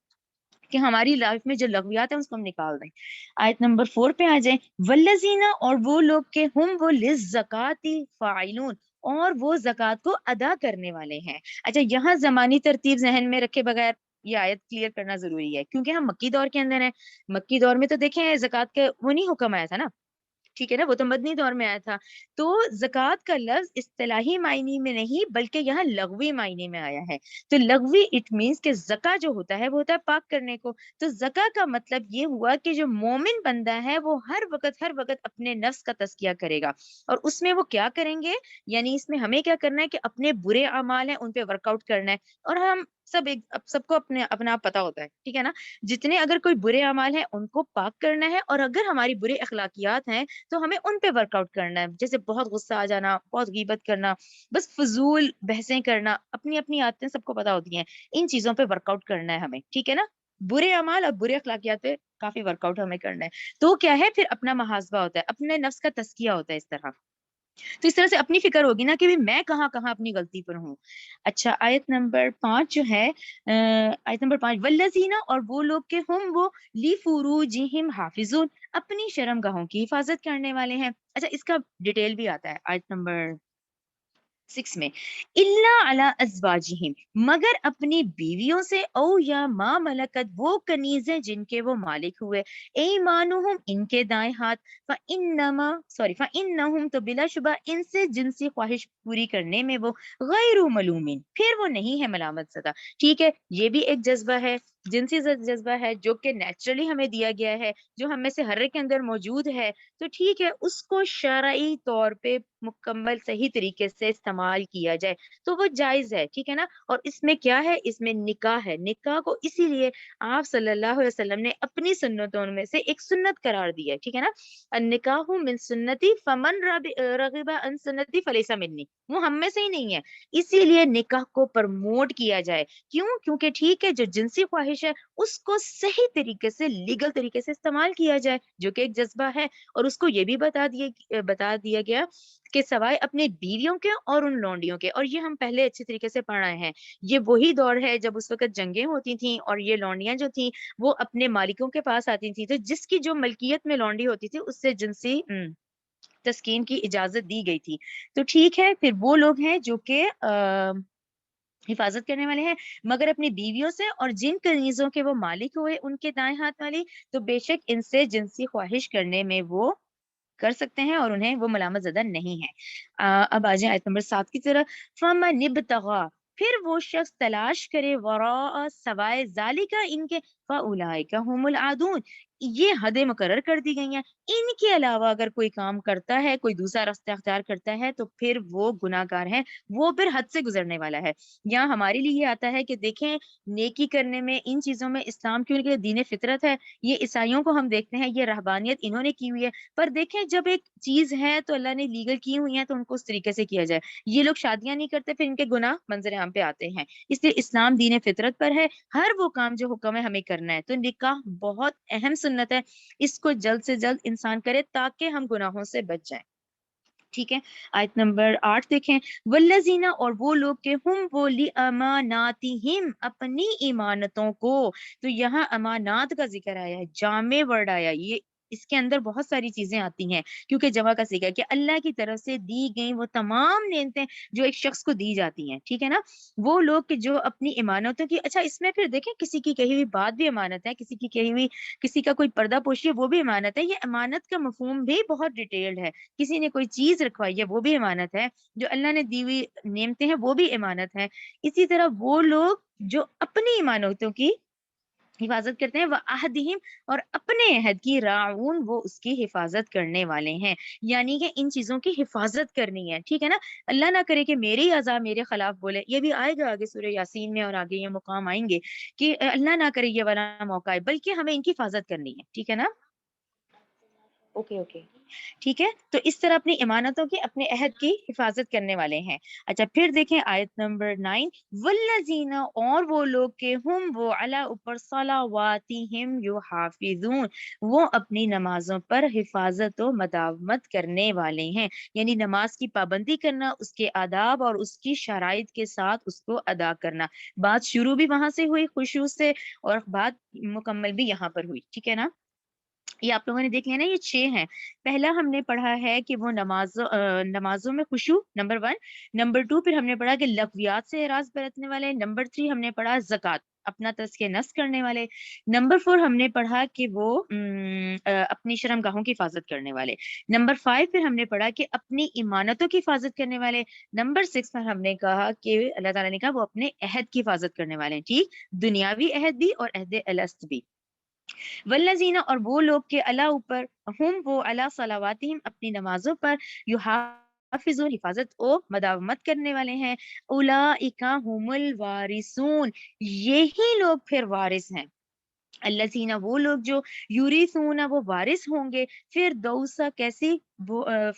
کہ ہماری لائف میں جو لغویات ہیں اس کو ہم نکال دیں. آیت نمبر 4 پہ آ جائیں. والذین، اور وہ لوگ کے ہم وہ للزکاۃ فاعلون، اور وہ زکوٰۃ کو ادا کرنے والے ہیں. اچھا یہاں زمانی ترتیب ذہن میں رکھے بغیر یہ آیت کلیئر کرنا ضروری ہے کیونکہ ہم مکی دور کے اندر ہیں. مکی دور میں تو دیکھیں زکوٰۃ کا وہ نہیں حکم آیا تھا نا، ٹھیک ہے نا، وہ تو مدنی دور میں آیا تھا. تو زکوٰۃ کا لفظ اصطلاحی معنی میں نہیں بلکہ یہاں لغوی معنی میں آیا ہے. تو لغوی اٹ مینس کہ زکا جو ہوتا ہے وہ ہوتا ہے پاک کرنے کو. تو زکا کا مطلب یہ ہوا کہ جو مومن بندہ ہے وہ ہر وقت اپنے نفس کا تزکیہ کرے گا. اور اس میں وہ کیا کریں گے، یعنی اس میں ہمیں کیا کرنا ہے کہ اپنے برے اعمال ہیں ان پہ ورک آؤٹ کرنا ہے. اور ہم سب کو اپنا آپ پتا ہوتا ہے، ٹھیک ہے نا. جتنے اگر کوئی برے اعمال ہیں ان کو پاک کرنا ہے، اور اگر ہماری برے اخلاقیات ہیں تو ہمیں ان پہ ورک آؤٹ کرنا ہے. جیسے بہت غصہ آ جانا، بہت غیبت کرنا، بس فضول بحثیں کرنا، اپنی اپنی عادتیں سب کو پتا ہوتی ہیں، ان چیزوں پہ ورک آؤٹ کرنا ہے ہمیں، ٹھیک ہے نا. برے اعمال اور برے اخلاقیات پہ کافی ورک آؤٹ ہمیں کرنا ہے. تو کیا ہے پھر اپنا محاسبہ ہوتا ہے، اپنے نفس کا تزکیہ ہوتا ہے اس طرح. تو اس طرح سے اپنی فکر ہوگی نا کہ میں کہاں کہاں اپنی غلطی پر ہوں. اچھا آیت نمبر 5 جو ہے، آیت نمبر 5 والذین، اور وہ لوگ کے ہم وہ لفروجہم حافظون، اپنی شرم گاہوں کی حفاظت کرنے والے ہیں. اچھا اس کا ڈیٹیل بھی آتا ہے آیت نمبر 6 میں، الا علی ازواجہم، مگر اپنی بیویوں سے، او یا ما ملکت، وہ کنیزیں جن کے وہ مالک ہوئے، ایمانہم، ان کے دائیں ہاتھ، فإنہم، تو بلا شبہ ان سے جنسی خواہش پوری کرنے میں وہ غیر ملومین، پھر وہ نہیں ہے ملامت زدہ. ٹھیک ہے، یہ بھی ایک جذبہ ہے، جنسی جذبہ ہے جو کہ نیچرلی ہمیں دیا گیا ہے، جو ہم میں سے ہر ایک کے اندر موجود ہے. تو ٹھیک ہے اس کو شرعی طور پہ مکمل صحیح طریقے سے استعمال کیا جائے تو وہ جائز ہے، ٹھیک ہے نا. اور اس میں کیا ہے، اس میں نکاح ہے. نکاح کو اسی لیے آپ صلی اللہ علیہ وسلم نے اپنی سنتوں میں سے ایک سنت قرار دی ہے، ٹھیک ہے نا. النکاح من سنتی فمن رغب عن سنتی فلیس منی، وہ ہم میں سے ہی نہیں ہے. اسی لیے نکاح کو پرموٹ کیا جائے. کیوں؟ کیونکہ ٹھیک ہے جو جنسی خواہش خواہش ہے اس کو صحیح طریقے سے لیگل طریقے سے استعمال کیا جائے، جو کہ ایک جذبہ ہے۔ اور اس کو یہ بھی بتا دیا گیا کہ سوائے اپنے بیویوں کے اور ان لونڈیوں کے، اور یہ ہم پہلے اچھی طریقے سے پڑھ رہے ہیں، یہ وہی دور ہے جب اس وقت جنگیں ہوتی تھیں اور یہ لونڈیاں جو تھیں وہ اپنے مالکوں کے پاس آتی تھیں، تو جس کی جو ملکیت میں لونڈی ہوتی تھی اس سے جنسی تسکین کی اجازت دی گئی تھی۔ تو ٹھیک ہے، پھر وہ لوگ ہیں جو کہ حفاظت کرنے والے ہیں، مگر اپنی بیویوں سے اور جن کنیزوں کے وہ مالک ہوئے ان کے دائیں ہاتھ والی، تو بے شک ان سے جنسی خواہش کرنے میں وہ کر سکتے ہیں اور انہیں وہ ملامت زدہ نہیں ہے۔ اب آ جائیں آیت نمبر 7 کی طرف۔ فَمَنِ ابْتَغَىٰ، پھر وہ شخص تلاش کرے وراء سوائے ذالکا ان کے، فَأُولَٰئِکَ هُمُ الْعَادُونَ، یہ حدیں مقرر کر دی گئی ہیں، ان کے علاوہ اگر کوئی کام کرتا ہے، کوئی دوسرا راستہ اختیار کرتا ہے تو پھر وہ گناہ گار ہے، وہ پھر حد سے گزرنے والا ہے۔ یہاں ہمارے لیے یہ آتا ہے کہ دیکھیں نیکی کرنے میں ان چیزوں میں اسلام کیوں کہ دین فطرت ہے، یہ عیسائیوں کو ہم دیکھتے ہیں یہ رہبانیت انہوں نے کی ہوئی ہے، پر دیکھیں جب ایک چیز ہے تو اللہ نے لیگل کی ہوئی ہے تو ان کو اس طریقے سے کیا جائے۔ یہ لوگ شادیاں نہیں کرتے پھر ان کے گناہ منظر عام پہ آتے ہیں، اس لیے اسلام دین فطرت پر ہے، ہر وہ کام جو حکم ہے ہمیں کرنا ہے۔ تو نکاح بہت اہم سنت ہے، اس کو جلد سے جلد انسان کرے تاکہ ہم گناہوں سے بچ جائیں۔ ٹھیک ہے، آیت نمبر 8 دیکھیں۔ والذین، اور وہ لوگ کہ ہم وہ لاماناتہم، اپنی امانتوں کو، تو یہاں امانات کا ذکر آیا ہے، جامع ورڈ آیا، یہ اس کے اندر بہت ساری چیزیں آتی ہیں کیونکہ جمع کا ذکر ہے کہ اللہ کی طرف سے دی گئی وہ تمام نعمتیں جو ایک شخص کو دی جاتی ہیں، ٹھیک ہے نا، وہ لوگ کہ جو اپنی امانتوں کی، اچھا اس میں پھر دیکھیں کسی کی کہی ہوئی بات بھی امانت ہے، کسی کی کہی ہوئی، کسی کا کوئی پردہ پوشی ہے وہ بھی امانت ہے، یہ امانت کا مفہوم بھی بہت ڈیٹیلڈ ہے، کسی نے کوئی چیز رکھوائی ہے وہ بھی امانت ہے، جو اللہ نے دی ہوئی نعمتیں ہیں وہ بھی امانت ہے۔ اسی طرح وہ لوگ جو اپنی امانتوں کی حفاظت کرتے ہیں، وعہدہم، اور اپنے عہد کی، راعون، وہ اس کی حفاظت کرنے والے ہیں، یعنی کہ ان چیزوں کی حفاظت کرنی ہے، ٹھیک ہے نا، اللہ نہ کرے کہ میرے ہی اعضاء میرے خلاف بولے، یہ بھی آئے گا آگے سورہ یاسین میں اور آگے یہ مقام آئیں گے کہ اللہ نہ کرے یہ والا موقع ہے، بلکہ ہمیں ان کی حفاظت کرنی ہے، ٹھیک ہے نا، اوکے اوکے، ٹھیک ہے، تو اس طرح اپنی امانتوں کی، اپنے عہد کی حفاظت کرنے والے ہیں۔ اچھا پھر دیکھیں آیت نمبر 9، والذین، اور وہ لوگ کہ ہم وہ علی اوپر صلواتہم یحافظون، وہ اپنی نمازوں پر حفاظت و مداومت کرنے والے ہیں، یعنی نماز کی پابندی کرنا، اس کے آداب اور اس کی شرائط کے ساتھ اس کو ادا کرنا۔ بات شروع بھی وہاں سے ہوئی خشوع سے اور بات مکمل بھی یہاں پر ہوئی، ٹھیک ہے نا، یہ آپ لوگوں نے دیکھ لیا نا، یہ 6 ہیں۔ پہلا ہم نے پڑھا ہے کہ وہ نمازوں میں خشوع، نمبر 1، نمبر 2 پھر ہم نے پڑھا کہ لغویات سے اعراض برتنے والے، نمبر 3 ہم نے پڑھا زکوٰۃ، اپنا تزکیہ نفس کرنے والے، نمبر 4 ہم نے پڑھا کہ وہ اپنی شرمگاہوں کی حفاظت کرنے والے، نمبر 5 پھر ہم نے پڑھا کہ اپنی امانتوں کی حفاظت کرنے والے، نمبر 6 پر ہم نے کہا کہ اللہ تعالیٰ نے کہا وہ اپنے عہد کی حفاظت کرنے والے ہیں، ٹھیک، دنیاوی عہد بھی اور عہد الست بھی۔ والذین، اور وہ لوگ کے اللہ اوپر، ہم وہ علی صلواتہم، اپنی نمازوں پر، یحافظون، حفاظت و مداومت کرنے والے ہیں، اولئک هم الوارثون، یہی لوگ پھر وارث ہیں، الذین، وہ لوگ جو یورثون، وہ وارث ہوں گے، فردوس، کیسی،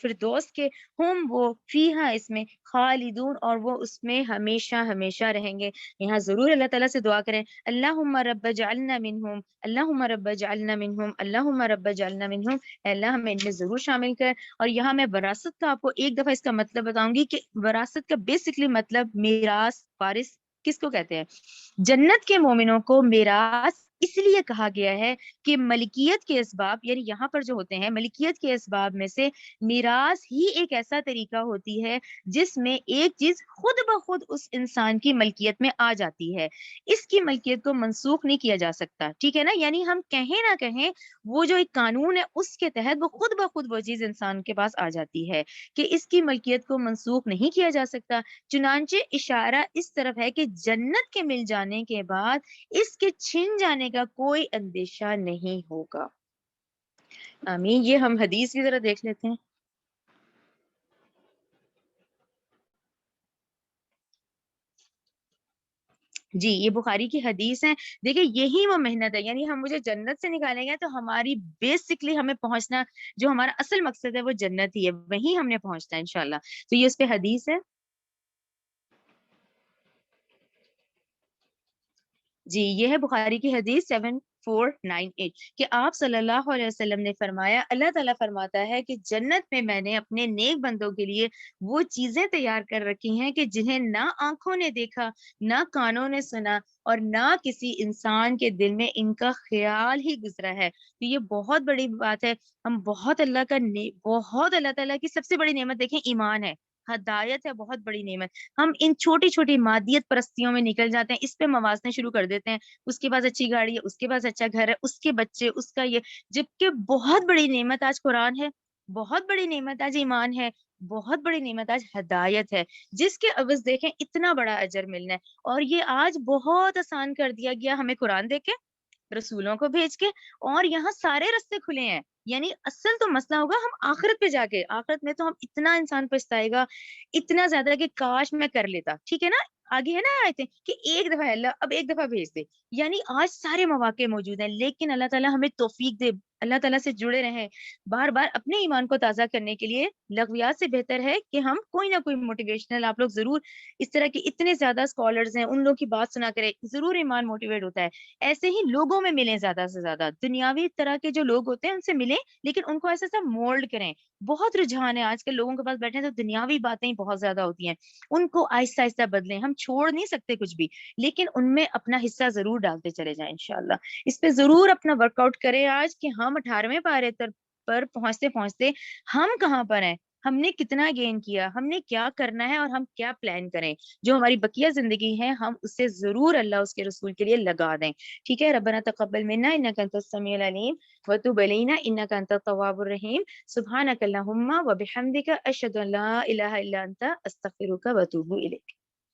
فردوس کے، ہم وہ، فیہا، اس میں، خالدون، اور وہ اس میں ہمیشہ ہمیشہ رہیں گے۔ یہاں ضرور اللہ تعالیٰ سے دعا کریں، اللہم رب اجعلنا منہم، اللہم رب اجعلنا منہم، اللہم رب اجعلنا منہم، اے اللہ ہمیں ان میں ضرور شامل کر۔ اور یہاں میں وراثت کا آپ کو ایک دفعہ اس کا مطلب بتاؤں گی کہ وراثت کا بیسکلی مطلب میراث، وارث کس کو کہتے ہیں؟ جنت کے مومنوں کو میراث اس لیے کہا گیا ہے کہ ملکیت کے اسباب، یعنی یہاں پر جو ہوتے ہیں ملکیت کے اسباب میں سے میراث ہی ایک ایسا طریقہ ہوتی ہے جس میں ایک چیز خود بخود اس انسان کی ملکیت میں آ جاتی ہے، اس کی ملکیت کو منسوخ نہیں کیا جا سکتا، ٹھیک ہے نا، یعنی ہم کہیں نہ کہیں وہ جو ایک قانون ہے اس کے تحت وہ خود بخود وہ چیز انسان کے پاس آ جاتی ہے کہ اس کی ملکیت کو منسوخ نہیں کیا جا سکتا۔ چنانچہ اشارہ اس طرف ہے کہ جنت کے مل جانے کے بعد اس کے چھن جانے کا کوئی اندیشہ نہیں ہوگا۔ آمین۔ یہ ہم حدیث کی ذرا دیکھ لیتے ہیں۔ جی یہ بخاری کی حدیث ہے، دیکھیں یہی وہ محنت ہے، یعنی ہم مجھے جنت سے نکالیں گے تو ہماری بیسکلی ہمیں پہنچنا، جو ہمارا اصل مقصد ہے وہ جنت ہی ہے، وہیں ہم نے پہنچنا ہے انشاءاللہ۔ تو یہ اس پہ حدیث ہے۔ جی، یہ ہے بخاری کی حدیث 7498 کہ آپ صلی اللہ علیہ وسلم نے فرمایا، اللہ تعالیٰ فرماتا ہے کہ جنت میں نے اپنے نیک بندوں کے لیے وہ چیزیں تیار کر رکھی ہیں کہ جنہیں نہ آنکھوں نے دیکھا، نہ کانوں نے سنا، اور نہ کسی انسان کے دل میں ان کا خیال ہی گزرا ہے۔ تو یہ بہت بڑی بات ہے۔ ہم بہت بہت اللہ تعالیٰ کی سب سے بڑی نعمت دیکھیں ایمان ہے، ہدایت ہے، بہت بڑی نعمت۔ ہم ان چھوٹی چھوٹی مادیت پرستیوں میں نکل جاتے ہیں، اس پہ موازنے شروع کر دیتے ہیں، اس کے پاس اچھی گاڑی ہے، اس کے پاس اچھا گھر ہے، اس کے بچے، اس کا یہ، جبکہ بہت بڑی نعمت آج قرآن ہے، بہت بڑی نعمت آج ایمان ہے، بہت بڑی نعمت آج ہدایت ہے، جس کے عوض دیکھیں اتنا بڑا اجر ملنا ہے۔ اور یہ آج بہت آسان کر دیا گیا ہمیں قرآن دیکھ کے، رسولوں کو بھیج کے، اور یہاں سارے رستے کھلے ہیں۔ یعنی اصل تو مسئلہ ہوگا ہم آخرت پہ جا کے، آخرت میں تو ہم اتنا انسان پچھتائے گا، اتنا زیادہ کہ کاش میں کر لیتا، ٹھیک ہے نا؟ آگے ہے نا آیتیں کہ ایک دفعہ اللہ اب ایک دفعہ بھیج دے، یعنی آج سارے مواقع موجود ہیں، لیکن اللہ تعالیٰ ہمیں توفیق دے، اللہ تعالیٰ سے جڑے رہیں، بار بار اپنے ایمان کو تازہ کرنے کے لیے لغویات سے بہتر ہے کہ ہم کوئی نہ کوئی موٹیویشنل، آپ لوگ ضرور اس طرح کے اتنے زیادہ اسکالرز ہیں، ان لوگوں کی بات سنا کریں، ضرور ایمان موٹیویٹ ہوتا ہے۔ ایسے ہی لوگوں میں ملیں، زیادہ سے زیادہ دنیاوی طرح کے جو لوگ ہوتے ہیں ان سے ملیں، لیکن ان کو ایسا مولڈ کریں۔ بہت رجحان ہے آج کل لوگوں کے پاس بیٹھے ہیں تو دنیاوی باتیں ہی بہت زیادہ ہوتی ہیں، ان کو آہستہ آہستہ بدلیں، ہم چھوڑ نہیں سکتے کچھ بھی، لیکن ان میں اپنا حصہ ضرور ڈالتے چلے جائیں انشاءاللہ۔ اس پہ ضرور اپنا ورک آؤٹ کریں آج کہ ہم 18ویں پارے پر پہنچتے پہنچتے ہم کہاں پر ہیں، ہم نے کتنا گین کیا، ہم نے کیا کرنا ہے، اور ہم کیا پلان کریں۔ جو ہماری بقیہ زندگی ہے ہم اسے ضرور اللہ اس کے رسول کے لیے لگا دیں، ٹھیک ہے؟ ربنا تقبل منا انک انت السمیع العلیم وتب علینا انک انت التواب الرحیم سبحانک اللہم وبحمدک اشہد ان لا الہ الا انت استغفرک واتوب الیک۔